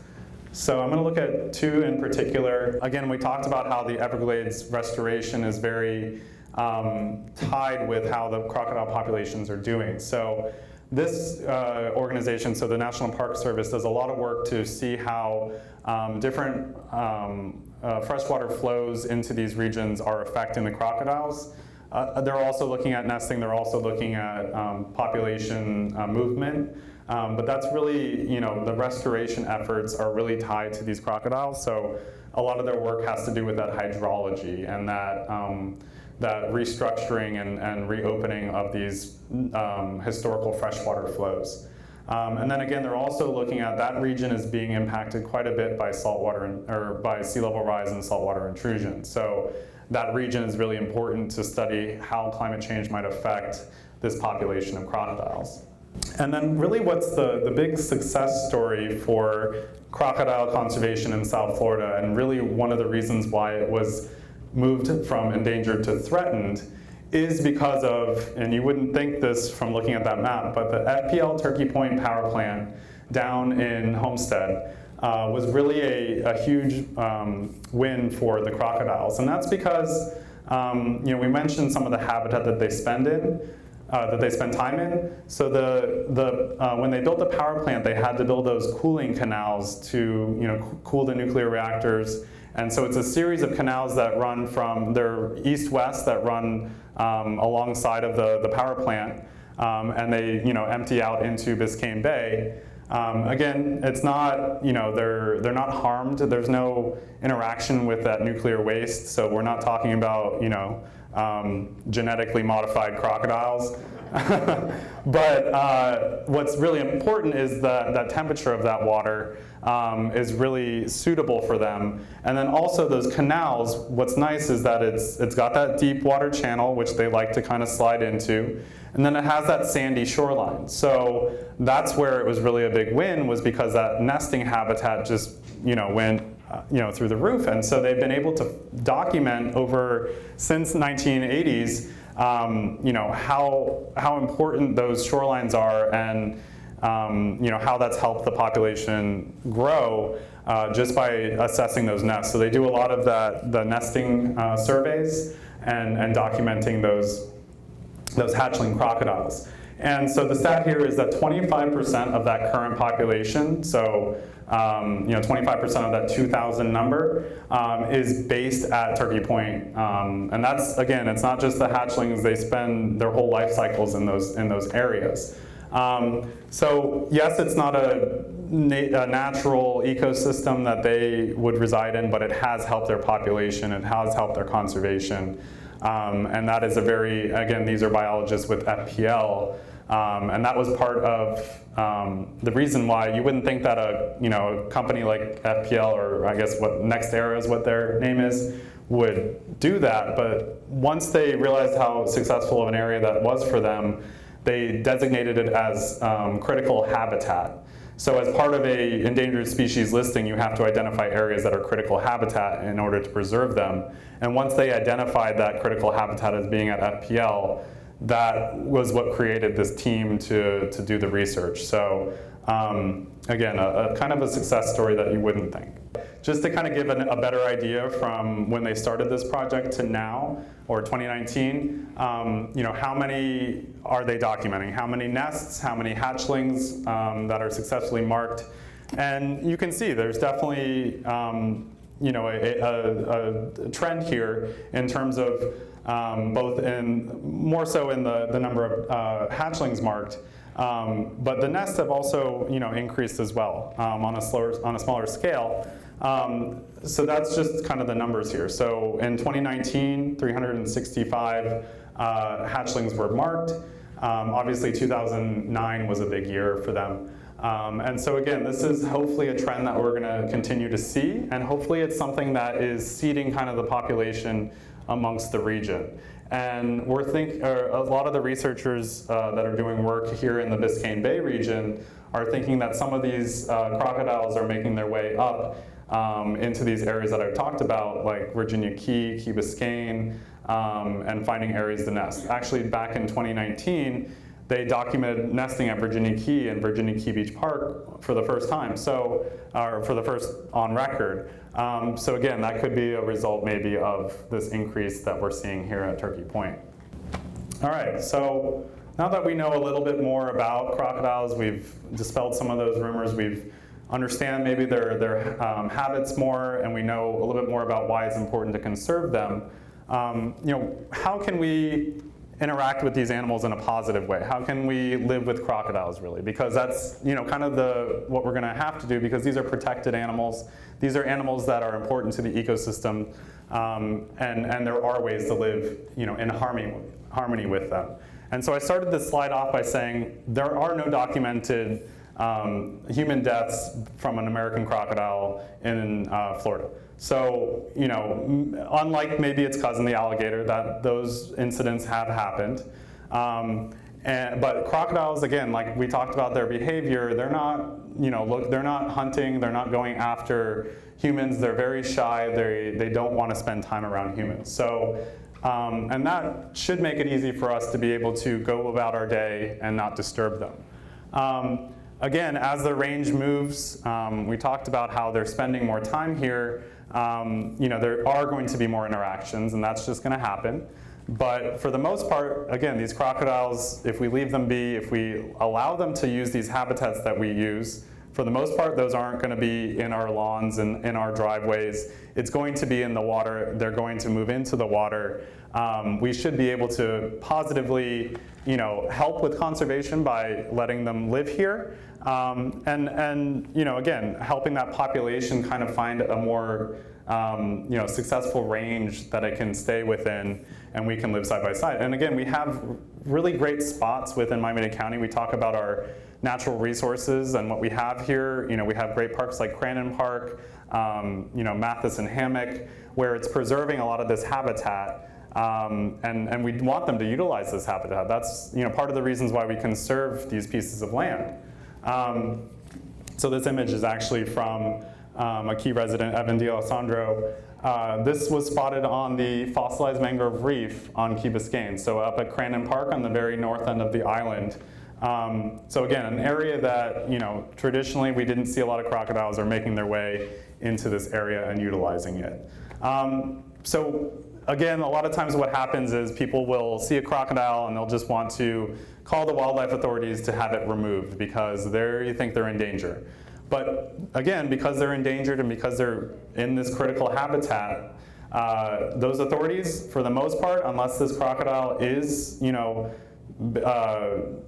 So I'm going to look at two in particular. Again, we talked about how the Everglades restoration is very tied with how the crocodile populations are doing. So this organization, so the National Park Service, does a lot of work to see how different freshwater flows into these regions are affecting the crocodiles. They're also looking at nesting, they're also looking at population movement. But that's really, the restoration efforts are really tied to these crocodiles. So a lot of their work has to do with that hydrology and that restructuring and reopening of these historical freshwater flows. And then again, they're also looking at that region as being impacted quite a bit by by sea level rise and saltwater intrusion. So that region is really important to study how climate change might affect this population of crocodiles. And then really what's the big success story for crocodile conservation in South Florida, and really one of the reasons why it was moved from endangered to threatened, is because of, and you wouldn't think this from looking at that map, but the FPL Turkey Point Power Plant down in Homestead was really a huge win for the crocodiles. And that's because we mentioned some of the habitat that they spend time in. So when they built the power plant, they had to build those cooling canals to cool the nuclear reactors. And so it's a series of canals that run from, they're east-west, that run alongside of the power plant, and they empty out into Biscayne Bay. Again, it's not, they're not harmed. There's no interaction with that nuclear waste. So we're not talking about, genetically modified crocodiles. But what's really important is that temperature of that water is really suitable for them. And then also those canals, what's nice is that it's got that deep water channel, which they like to kind of slide into. And then it has that sandy shoreline. So that's where it was really a big win, was because that nesting habitat just went through the roof. And so they've been able to document since 1980s how important those shorelines are, and how that's helped the population grow just by assessing those nests. So they do a lot of the nesting surveys and documenting those hatchling crocodiles. And so the stat here is that 25% of that current population, so 25% of that 2,000 number is based at Turkey Point. And that's, again, it's not just the hatchlings, they spend their whole life cycles in those areas. So yes, it's not a natural ecosystem that they would reside in, but it has helped their population, it has helped their conservation. And that is a very, again, these are biologists with FPL, and that was part of the reason why you wouldn't think that a company like FPL, or I guess what Next Era is what their name is, would do that. But once they realized how successful of an area that was for them, they designated it as critical habitat. So as part of a endangered species listing, you have to identify areas that are critical habitat in order to preserve them. And once they identified that critical habitat as being at FPL, that was what created this team to do the research. So again, a kind of a success story that you wouldn't think. Just to kind of give a better idea from when they started this project to now, or 2019, how many are they documenting? How many nests, how many hatchlings that are successfully marked? And you can see there's definitely a trend here in terms of both more so in the number of hatchlings marked, but the nests have also increased as well on a smaller scale. So that's just kind of the numbers here. So in 2019, 365 hatchlings were marked. Obviously 2009 was a big year for them. And so again, this is hopefully a trend that we're going to continue to see, and hopefully it's something that is seeding kind of the population amongst the region. And a lot of the researchers that are doing work here in the Biscayne Bay region are thinking that some of these crocodiles are making their way up into these areas that I've talked about, like Virginia Key, Key Biscayne, and finding areas to nest. Actually, back in 2019, they documented nesting at Virginia Key and Virginia Key Beach Park for the first time, or for the first on record. So again, that could be a result maybe of this increase that we're seeing here at Turkey Point. All right, so now that we know a little bit more about crocodiles, we've dispelled some of those rumors, we've understand maybe their habits more, and we know a little bit more about why it's important to conserve them. How can we interact with these animals in a positive way? How can we live with crocodiles, really? Because that's kind of what we're going to have to do, because these are protected animals. These are animals that are important to the ecosystem, and there are ways to live in harmony with them. And so I started this slide off by saying there are no documented human deaths from an American crocodile in Florida. So, unlike maybe its cousin, the alligator, those incidents have happened. But crocodiles, again, like we talked about their behavior, they're not, they're not hunting, they're not going after humans, they're very shy, they don't want to spend time around humans. So, and that should make it easy for us to be able to go about our day and not disturb them. Again, as the range moves, we talked about how they're spending more time here. There are going to be more interactions, and that's just going to happen. But for the most part, again, these crocodiles, if we leave them be, if we allow them to use these habitats that we use, for the most part, those aren't going to be in our lawns and in our driveways. It's going to be in the water. They're going to move into the water. We should be able to positively, help with conservation by letting them live here. Again, helping that population kind of find a more successful range that it can stay within, and we can live side by side. And again, we have really great spots within Miami-Dade County. We talk about our natural resources and what we have here. We have great parks like Crandon Park, Matheson Hammock, where it's preserving a lot of this habitat. And we want them to utilize this habitat. That's part of the reasons why we conserve these pieces of land. So this image is actually from a key resident, Evan D'Alessandro. This was spotted on the fossilized mangrove reef on Key Biscayne, so up at Crandon Park on the very north end of the island. So again, an area that traditionally we didn't see a lot of crocodiles are making their way into this area and utilizing it. So again, a lot of times what happens is people will see a crocodile and they'll just want to call the wildlife authorities to have it removed because they think they're in danger. But again, because they're endangered and because they're in this critical habitat, those authorities, for the most part, unless this crocodile is,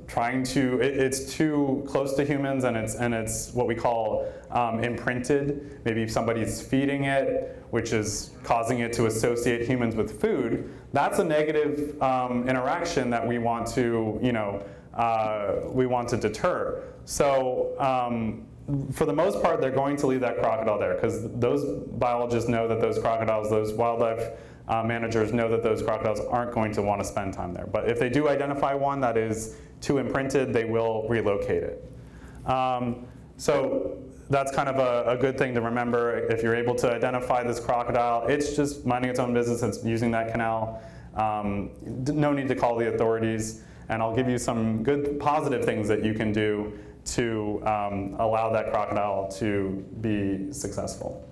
trying to, it's too close to humans, and it's what we call imprinted. Maybe somebody's feeding it, which is causing it to associate humans with food. That's a negative interaction that we want to, we want to deter. So for the most part, they're going to leave that crocodile there, because those biologists know that those crocodiles, those wildlife managers know that those crocodiles aren't going to want to spend time there. But if they do identify one that is too imprinted, they will relocate it. So that's kind of a good thing to remember. If you're able to identify this crocodile, it's just minding its own business. It's using that canal. No need to call the authorities. And I'll give you some good positive things that you can do to allow that crocodile to be successful.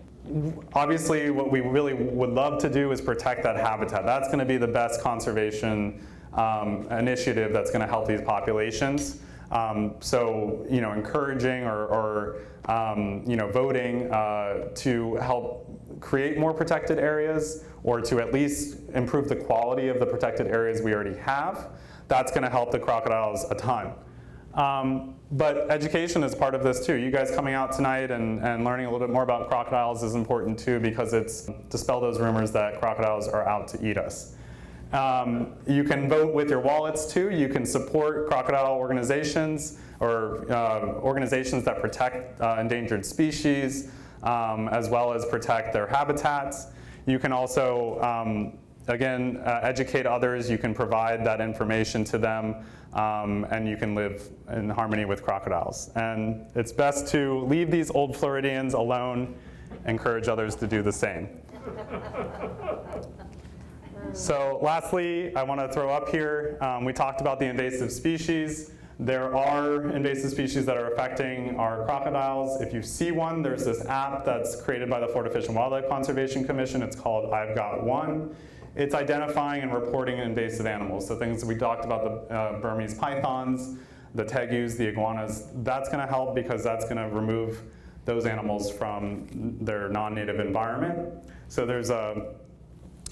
Obviously, what we really would love to do is protect that habitat. That's going to be the best conservation initiative that's going to help these populations. So, encouraging or voting to help create more protected areas, or to at least improve the quality of the protected areas we already have, that's going to help the crocodiles a ton. But education is part of this too. You guys coming out tonight and learning a little bit more about crocodiles is important too, because it's dispel those rumors that crocodiles are out to eat us. You can vote with your wallets too. You can support crocodile organizations or organizations that protect endangered species, as well as protect their habitats. You can also, again, educate others. You can provide that information to them, and you can live in harmony with crocodiles. And it's best to leave these old Floridians alone, encourage others to do the same. So lastly, I want to throw up here, we talked about the invasive species. There are invasive species that are affecting our crocodiles. If you see one, there's this app that's created by the Florida Fish and Wildlife Conservation Commission. It's called I've Got One. It's identifying and reporting invasive animals. So things we talked about, the Burmese pythons, the tegus, the iguanas, that's going to help, because that's going to remove those animals from their non-native environment. So there's a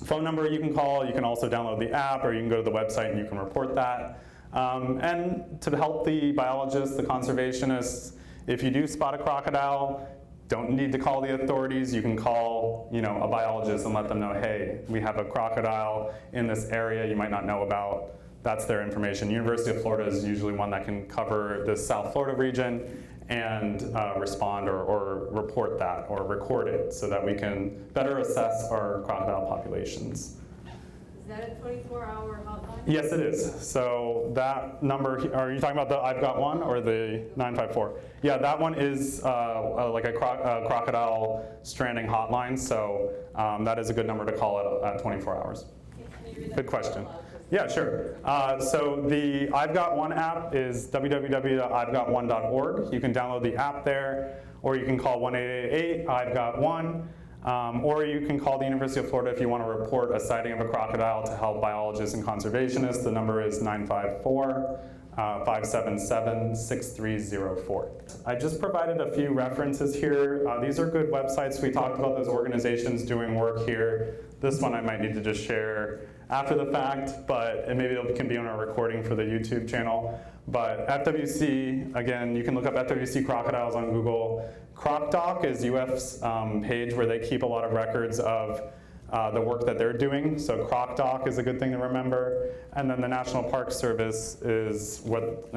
phone number you can call. You can also download the app, or you can go to the website and you can report that. And to help the biologists, the conservationists, if you do spot a crocodile, don't need to call the authorities. You can call, a biologist and let them know, hey, we have a crocodile in this area you might not know about. That's their information. University of Florida is usually one that can cover the South Florida region and respond or report that or record it, so that we can better assess our crocodile populations. Is that a 24-hour hotline? Yes, it is. So that number, are you talking about the I've Got One or the 954? Yeah, that one is like a crocodile stranding hotline. So that is a good number to call at 24 hours. Good question. Yeah, sure. So the I've Got One app is www.ivegotone.org. You can download the app there, or you can call 1-888-I've-Got-1. Or you can call the University of Florida if you want to report a sighting of a crocodile to help biologists and conservationists. The number is 954-577-6304. I just provided a few references here. These are good websites. We talked about those organizations doing work here. This one I might need to just share after the fact, but maybe it can be on a recording for the YouTube channel. But FWC, again, you can look up FWC crocodiles on Google. CrocDoc is UF's page where they keep a lot of records of the work that they're doing. So CrocDoc is a good thing to remember. And then the National Park Service is what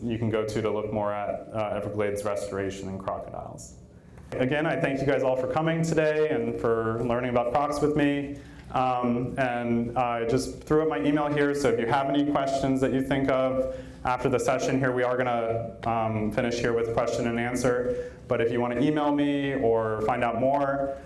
you can go to look more at Everglades Restoration and crocodiles. Again, I thank you guys all for coming today and for learning about crocs with me. And I just threw up my email here, so if you have any questions that you think of after the session here, we are going to finish here with question and answer. But if you want to email me or find out more,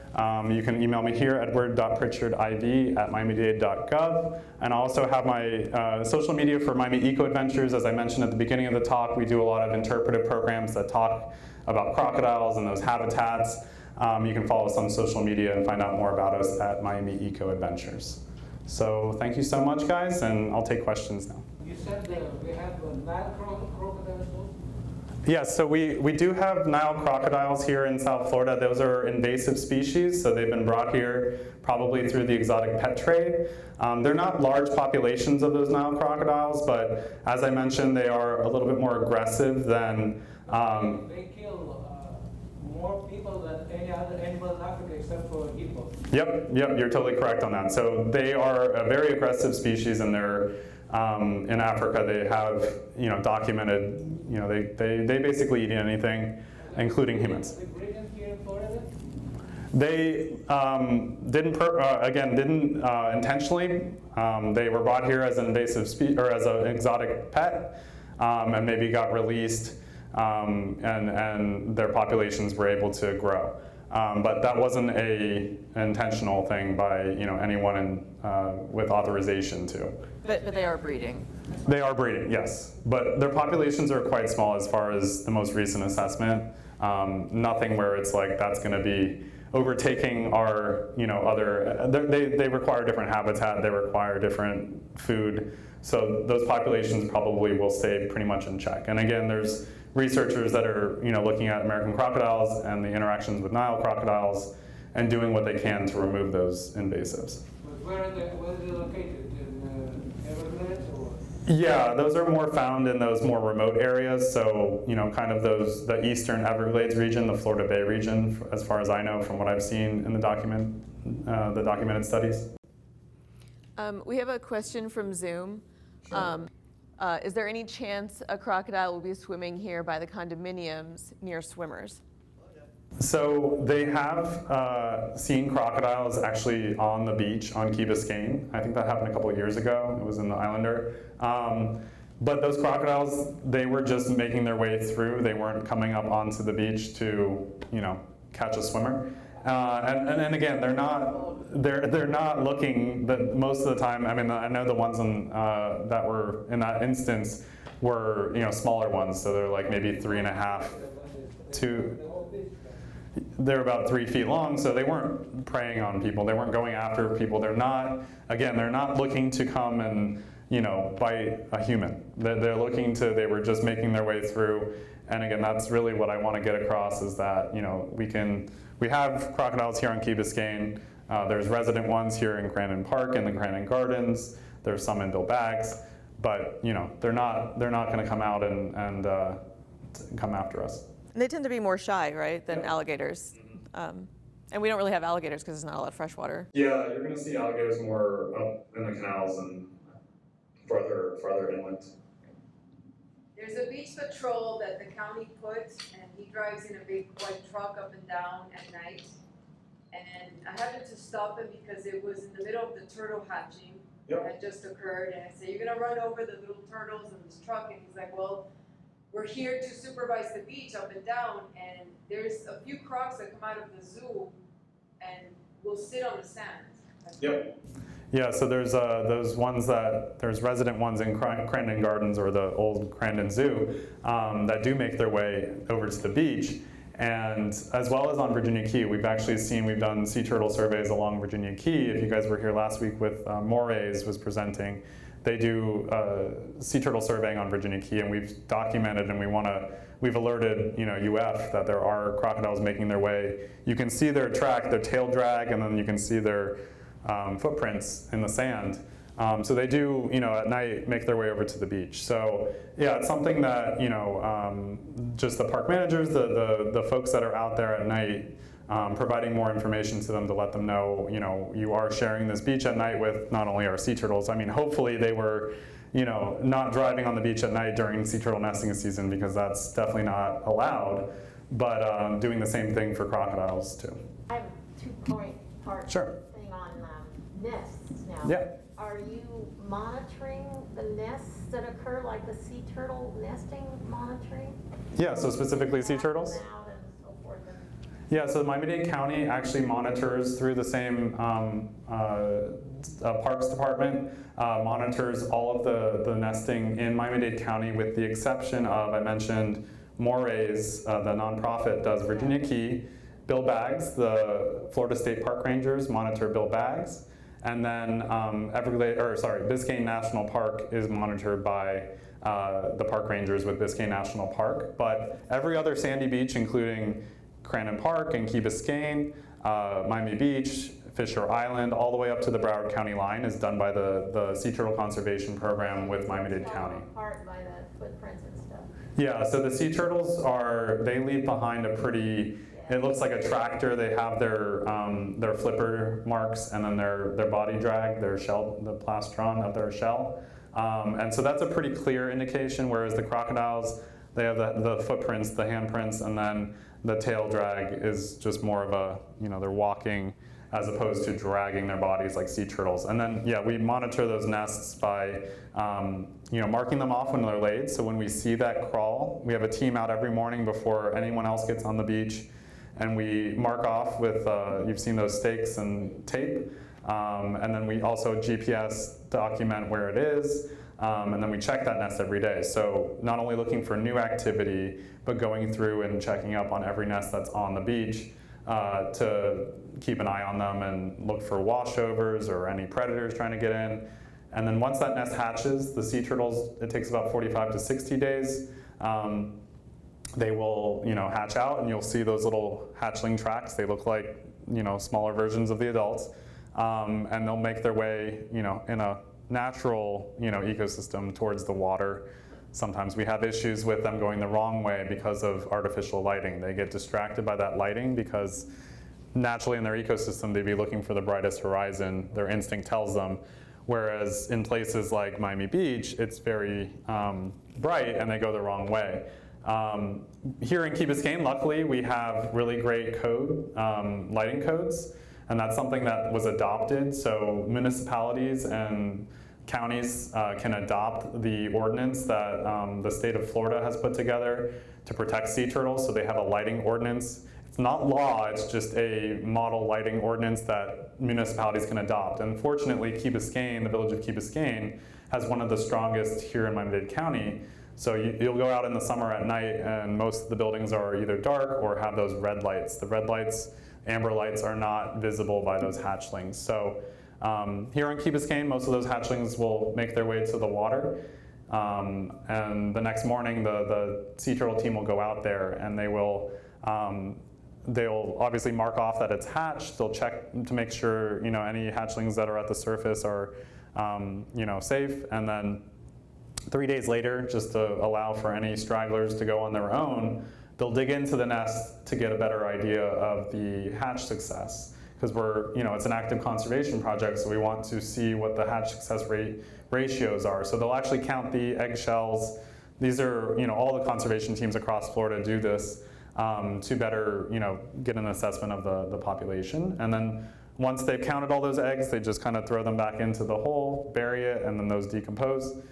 you can email me here, edward.pritchardiv@miamidade.gov. And I also have my social media for Miami Eco Adventures. As I mentioned at the beginning of the talk, we do a lot of interpretive programs that talk about crocodiles and those habitats. You can follow us on social media and find out more about us at Miami Eco Adventures. So thank you so much, guys, and I'll take questions now. You said we have 9 crocodiles. Yes, so we do have Nile crocodiles here in South Florida. Those are invasive species, so they've been brought here probably through the exotic pet trade. They're not large populations of those Nile crocodiles, but as I mentioned, they are a little bit more aggressive than... They kill more people than any other animal in Africa except for hippo. Yep, you're totally correct on that. So they are a very aggressive species, and they're in Africa. They have, documented, they basically eat anything, including humans. Are they breeding here in Florida? They didn't intentionally. They were brought here as an invasive or as an exotic pet, and maybe got released, and their populations were able to grow. But that wasn't an intentional thing by anyone with authorization to. But they are breeding. They are breeding, yes, but their populations are quite small as far as the most recent assessment. Nothing where it's like that's going to be overtaking our other. They require different habitat. They require different food. So those populations probably will stay pretty much in check. And again, there's researchers that are looking at American crocodiles and the interactions with Nile crocodiles and doing what they can to remove those invasives. But where are they located? In Everglades or? Yeah, those are more found in those more remote areas. So kind of the eastern Everglades region, the Florida Bay region, as far as I know from what I've seen in the documented studies. We have a question from Zoom. Is there any chance a crocodile will be swimming here by the condominiums near swimmers? So they have seen crocodiles actually on the beach on Key Biscayne. I think that happened a couple of years ago. It was in the Islander. But those crocodiles, they were just making their way through. They weren't coming up onto the beach to, catch a swimmer. And again, they're not looking. Most of the time, I mean, I know the ones that were in that instance were smaller ones. So they're like maybe 3.5 to. They're about 3 feet long, so they weren't preying on people. They weren't going after people. They're not looking to come and, bite a human. They're looking to, they were just making their way through. And again, that's really what I want to get across is that, we have crocodiles here on Key Biscayne. There's resident ones here in Crandon Park and the Crandon Gardens. There's some in Bill Baggs, but, they're not going to come out and come after us. And they tend to be more shy, right, than alligators. And we don't really have alligators because there's not a lot of fresh water. Yeah, you're going to see alligators more up in the canals and farther inland. There's a beach patrol that the county puts, and he drives in a big white truck up and down at night. And I happened to stop him because it was in the middle of the turtle hatching that had just occurred. And I said, "You're gonna run over the little turtles in this truck?" And he's like, "Well, we're here to supervise the beach up and down, and there's a few crocs that come out of the zoo and will sit on the sand." Yep. Yeah, so there's there's resident ones in Crandon Gardens or the old Crandon Zoo that do make their way over to the beach. And as well as on Virginia Key, we've done sea turtle surveys along Virginia Key. If you guys were here last week with Moraes was presenting, they do sea turtle surveying on Virginia Key, and we've documented and we've alerted UF that there are crocodiles making their way. You can see their track, their tail drag, and then you can see their footprints in the sand. So they do, at night, make their way over to the beach. So yeah, it's something that just the park managers, the folks that are out there at night, providing more information to them to let them know, you are sharing this beach at night with not only our sea turtles. I mean, hopefully they were, not driving on the beach at night during sea turtle nesting season because that's definitely not allowed. But doing the same thing for crocodiles too. I have a two-part Sure. thing on nests now. Yeah. Are you monitoring the nests that occur, like the sea turtle nesting monitoring? Yeah, so specifically sea turtles? Out and so forth. Yeah, so Miami-Dade County actually monitors through the same Parks Department, monitors all of the nesting in Miami-Dade County with the exception of, I mentioned, Moraes, the nonprofit, does Virginia Key. Bill Baggs, the Florida State Park Rangers monitor Bill Baggs. And then Biscayne National Park is monitored by the park rangers with Biscayne National Park. But every other sandy beach, including Crandon Park and Key Biscayne, Miami Beach, Fisher Island, all the way up to the Broward County line is done by the Sea Turtle Conservation Program with Miami-Dade County. Apart by the footprints and stuff. Yeah, so the sea turtles they leave behind a pretty, it looks like a tractor. They have their flipper marks and then their body drag, their shell, the plastron of their shell. And so that's a pretty clear indication, whereas the crocodiles, they have the footprints, the handprints, and then the tail drag is just more of a, they're walking as opposed to dragging their bodies like sea turtles. And then, yeah, we monitor those nests by, marking them off when they're laid. So when we see that crawl, we have a team out every morning before anyone else gets on the beach, and we mark off with, you've seen those stakes and tape, and then we also GPS document where it is, and then we check that nest every day. So not only looking for new activity, but going through and checking up on every nest that's on the beach, to keep an eye on them and look for washovers or any predators trying to get in. And then once that nest hatches, the sea turtles, it takes about 45 to 60 days. They will, hatch out, and you'll see those little hatchling tracks. They look like, smaller versions of the adults. And they'll make their way, in a natural, ecosystem towards the water. Sometimes we have issues with them going the wrong way because of artificial lighting. They get distracted by that lighting because naturally in their ecosystem they'd be looking for the brightest horizon. Their instinct tells them. Whereas in places like Miami Beach, it's very bright and they go the wrong way. Here in Key Biscayne, luckily, we have really great lighting codes, and that's something that was adopted. So municipalities and counties can adopt the ordinance that the state of Florida has put together to protect sea turtles. So they have a lighting ordinance. It's not law, it's just a model lighting ordinance that municipalities can adopt. And fortunately, Key Biscayne, the village of Key Biscayne, has one of the strongest here in Miami-Dade County. So you'll go out in the summer at night and most of the buildings are either dark or have those red lights. The red lights, amber lights, are not visible by those hatchlings. So here in Key Biscayne, most of those hatchlings will make their way to the water. And the next morning, the sea turtle team will go out there and they will, they'll obviously mark off that it's hatched. They'll check to make sure, any hatchlings that are at the surface are, safe. And then 3 days later, just to allow for any stragglers to go on their own, they'll dig into the nest to get a better idea of the hatch success. Because it's an active conservation project, so we want to see what the hatch success ratios are. So they'll actually count the eggshells. These are, all the conservation teams across Florida do this to better, get an assessment of the population. And then once they've counted all those eggs, they just kind of throw them back into the hole, bury it, and then those decompose.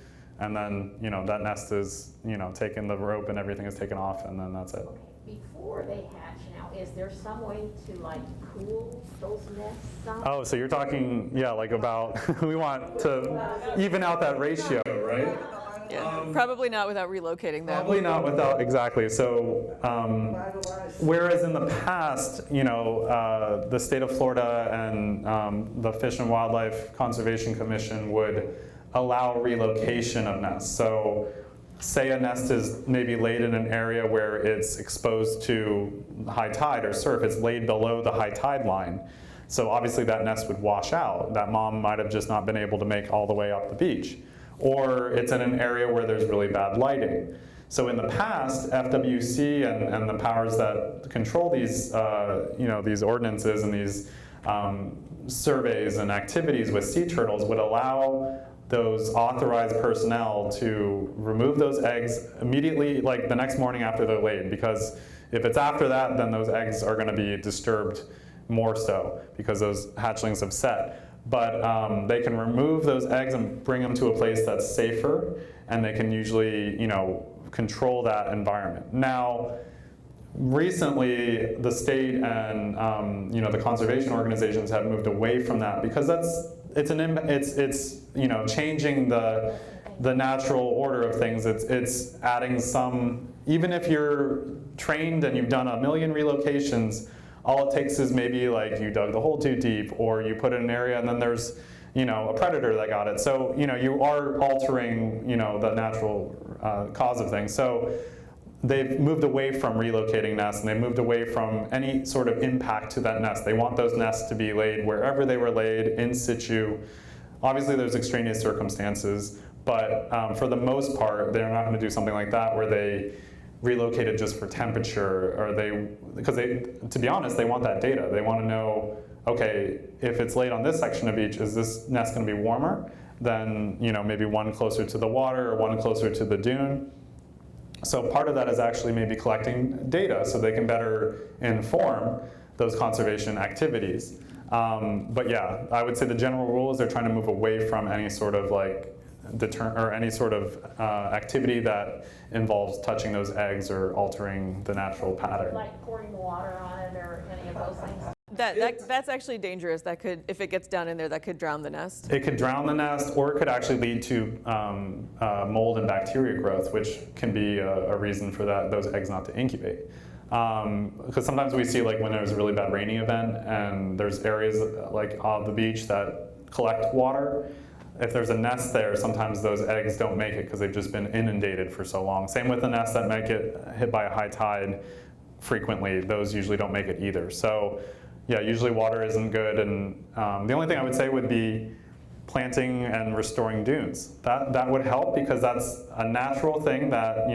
And then, that nest is, taken, the rope and everything is taken off, and then that's it. Before they hatch now, is there some way to cool those nests some? Oh, so you're talking, about, we want to even out that ratio, right? Yeah, probably not without relocating them. Probably not without, exactly. So, whereas in the past, the state of Florida and the Fish and Wildlife Conservation Commission would allow relocation of nests. So, say a nest is maybe laid in an area where it's exposed to high tide or surf, it's laid below the high tide line. So obviously that nest would wash out. That mom might have just not been able to make all the way up the beach. Or it's in an area where there's really bad lighting. So in the past, FWC and the powers that control these, these ordinances and these surveys and activities with sea turtles would allow those authorized personnel to remove those eggs immediately, like the next morning after they're laid, because if it's after that, then those eggs are going to be disturbed more so because those hatchlings have set. But they can remove those eggs and bring them to a place that's safer, and they can usually, control that environment. Now, recently, the state and the conservation organizations have moved away from that because it's changing the natural order of things. It's adding some, even if you're trained and you've done 1 million relocations, all it takes is maybe you dug the hole too deep, or you put it in an area and then there's a predator that got it. So, you are altering, the natural cause of things. So they've moved away from relocating nests, and they've moved away from any sort of impact to that nest. They want those nests to be laid wherever they were laid, in situ. Obviously, there's extraneous circumstances, but for the most part, they're not going to do something like that where they relocate it just for temperature, or because to be honest, they want that data. They want to know, okay, if it's laid on this section of beach, is this nest going to be warmer than maybe one closer to the water or one closer to the dune? So part of that is actually maybe collecting data so they can better inform those conservation activities. But yeah, I would say the general rule is they're trying to move away from any sort of any sort of activity that involves touching those eggs or altering the natural pattern. Like pouring water on it or any of those things? That's actually dangerous. That could, if it gets down in there, that could drown the nest. It could drown the nest, or it could actually lead to mold and bacteria growth, which can be a reason for those eggs not to incubate. Because sometimes we see, like, when there's a really bad rainy event and there's areas like on the beach that collect water, if there's a nest there, sometimes those eggs don't make it because they've just been inundated for so long. Same with the nests that might get hit by a high tide frequently. Those usually don't make it either. So yeah, usually water isn't good. And the only thing I would say would be planting and restoring dunes. That would help, because that's a natural thing that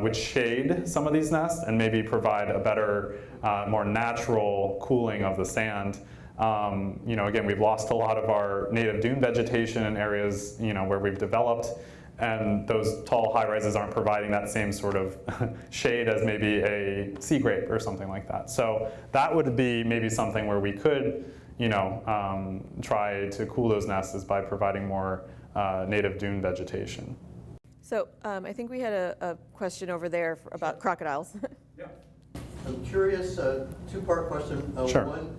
would shade some of these nests and maybe provide a better, more natural cooling of the sand. Again, we've lost a lot of our native dune vegetation in areas where we've developed, and those tall high-rises aren't providing that same sort of shade as maybe a sea grape or something like that. So that would be maybe something where we could try to cool those nests, is by providing more native dune vegetation. So I think we had a question over there about crocodiles. Yeah. I'm curious, two-part question. Sure. One,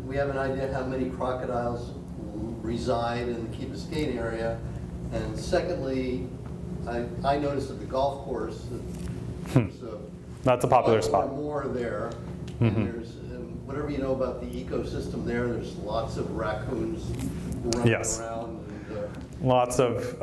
we have an idea how many crocodiles reside in the Key Biscayne area. And secondly, I noticed at the golf course that there's That's a popular spot. Or more there. Mm-hmm. And there's, whatever you know about the ecosystem there's lots of raccoons running around. And, lots of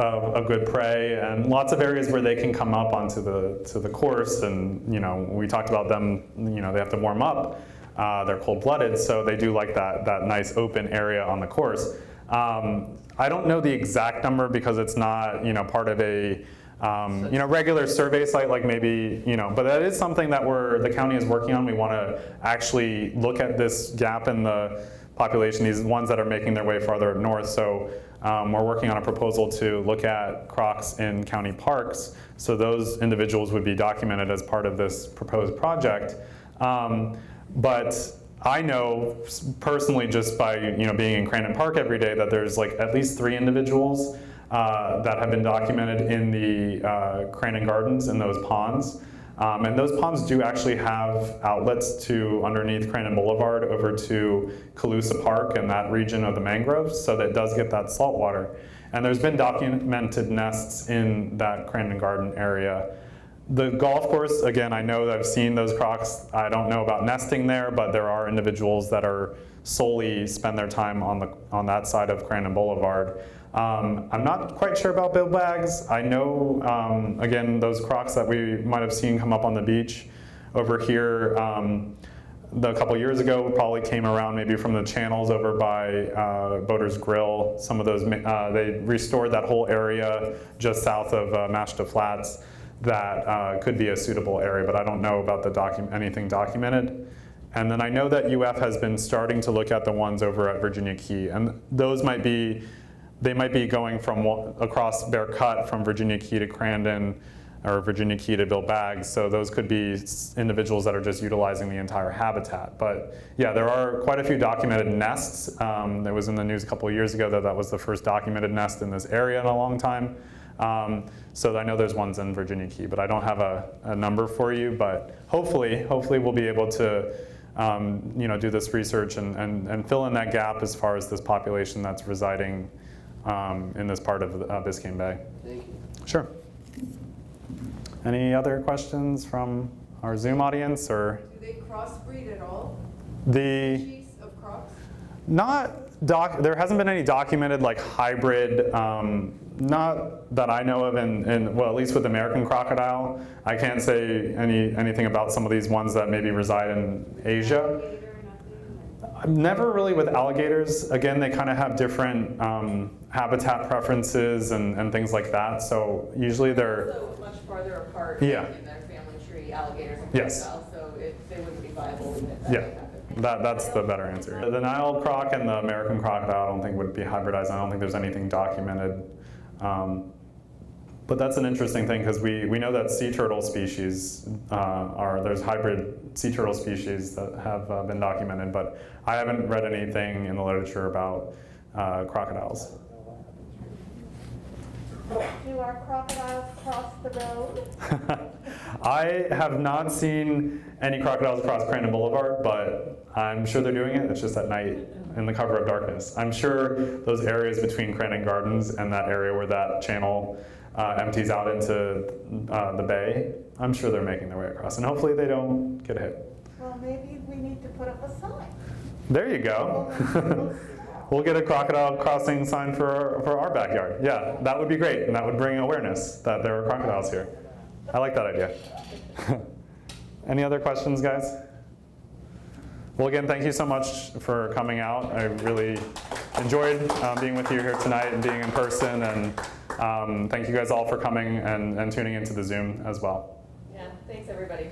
good prey, and lots of areas where they can come up onto the course. And we talked about them. They have to warm up. They're cold-blooded, so they do like that nice open area on the course. I don't know the exact number because it's not part of a regular survey site, like maybe but that is something that the county is working on. We want to actually look at this gap in the population, these ones that are making their way farther north. So we're working on a proposal to look at crocs in county parks. So those individuals would be documented as part of this proposed project. But I know personally, just by being in Crandon Park every day, that there's like at least 3 individuals that have been documented in the Crandon Gardens in those ponds. And those ponds do actually have outlets to underneath Crandon Boulevard over to Calusa Park and that region of the mangroves, so that it does get that salt water. And there's been documented nests in that Crandon Garden area. The golf course, again, I know that I've seen those crocs. I don't know about nesting there, but there are individuals that are solely spend their time on that side of Crandon Boulevard. I'm not quite sure about billbags. I know, again, those crocs that we might have seen come up on the beach over here a couple years ago probably came around maybe from the channels over by Boater's Grill. Some of those, they restored that whole area just south of Mashta Flats. That could be a suitable area, but I don't know about anything documented. And then I know that UF has been starting to look at the ones over at Virginia Key, and those might be going from across Bear Cut from Virginia Key to Crandon, or Virginia Key to Bill Baggs. So those could be individuals that are just utilizing the entire habitat. But yeah, there are quite a few documented nests. There was in the news a couple of years ago that was the first documented nest in this area in a long time. So I know there's ones in Virginia Key, but I don't have a number for you. But hopefully we'll be able to do this research and fill in that gap as far as this population that's residing in this part of Biscayne Bay. Thank you. Sure. Any other questions from our Zoom audience? Or Do they crossbreed at all? the Species of crocs? not There hasn't been any documented like hybrid, not that I know of, well, at least with American crocodile. I can't say anything about some of these ones that maybe reside in Asia. Never really with alligators. Again, they kind of have different habitat preferences and things like that. So usually they're Also much farther apart Yeah. in their family tree, alligators and Yes. crocodiles, so they wouldn't be viable if that Yeah. happened. That's the better answer. The Nile croc and the American crocodile I don't think would be hybridized. I don't think there's anything documented. But that's an interesting thing because we know that sea turtle species there's hybrid sea turtle species that have been documented, but I haven't read anything in the literature about crocodiles. Do our crocodiles cross the road? I have not seen any crocodiles cross Crandon Boulevard, but I'm sure they're doing it. It's just at night in the cover of darkness. I'm sure those areas between Crandon Gardens and that area where that channel empties out into the bay, I'm sure they're making their way across, and hopefully they don't get hit. Well, maybe we need to put up a sign. There you go. We'll get a crocodile crossing sign for our backyard. Yeah, that would be great, and that would bring awareness that there are crocodiles here. I like that idea. Any other questions, guys? Well, again, thank you so much for coming out. I really enjoyed being with you here tonight and being in person, and thank you guys all for coming and tuning into the Zoom as well. Yeah, thanks everybody.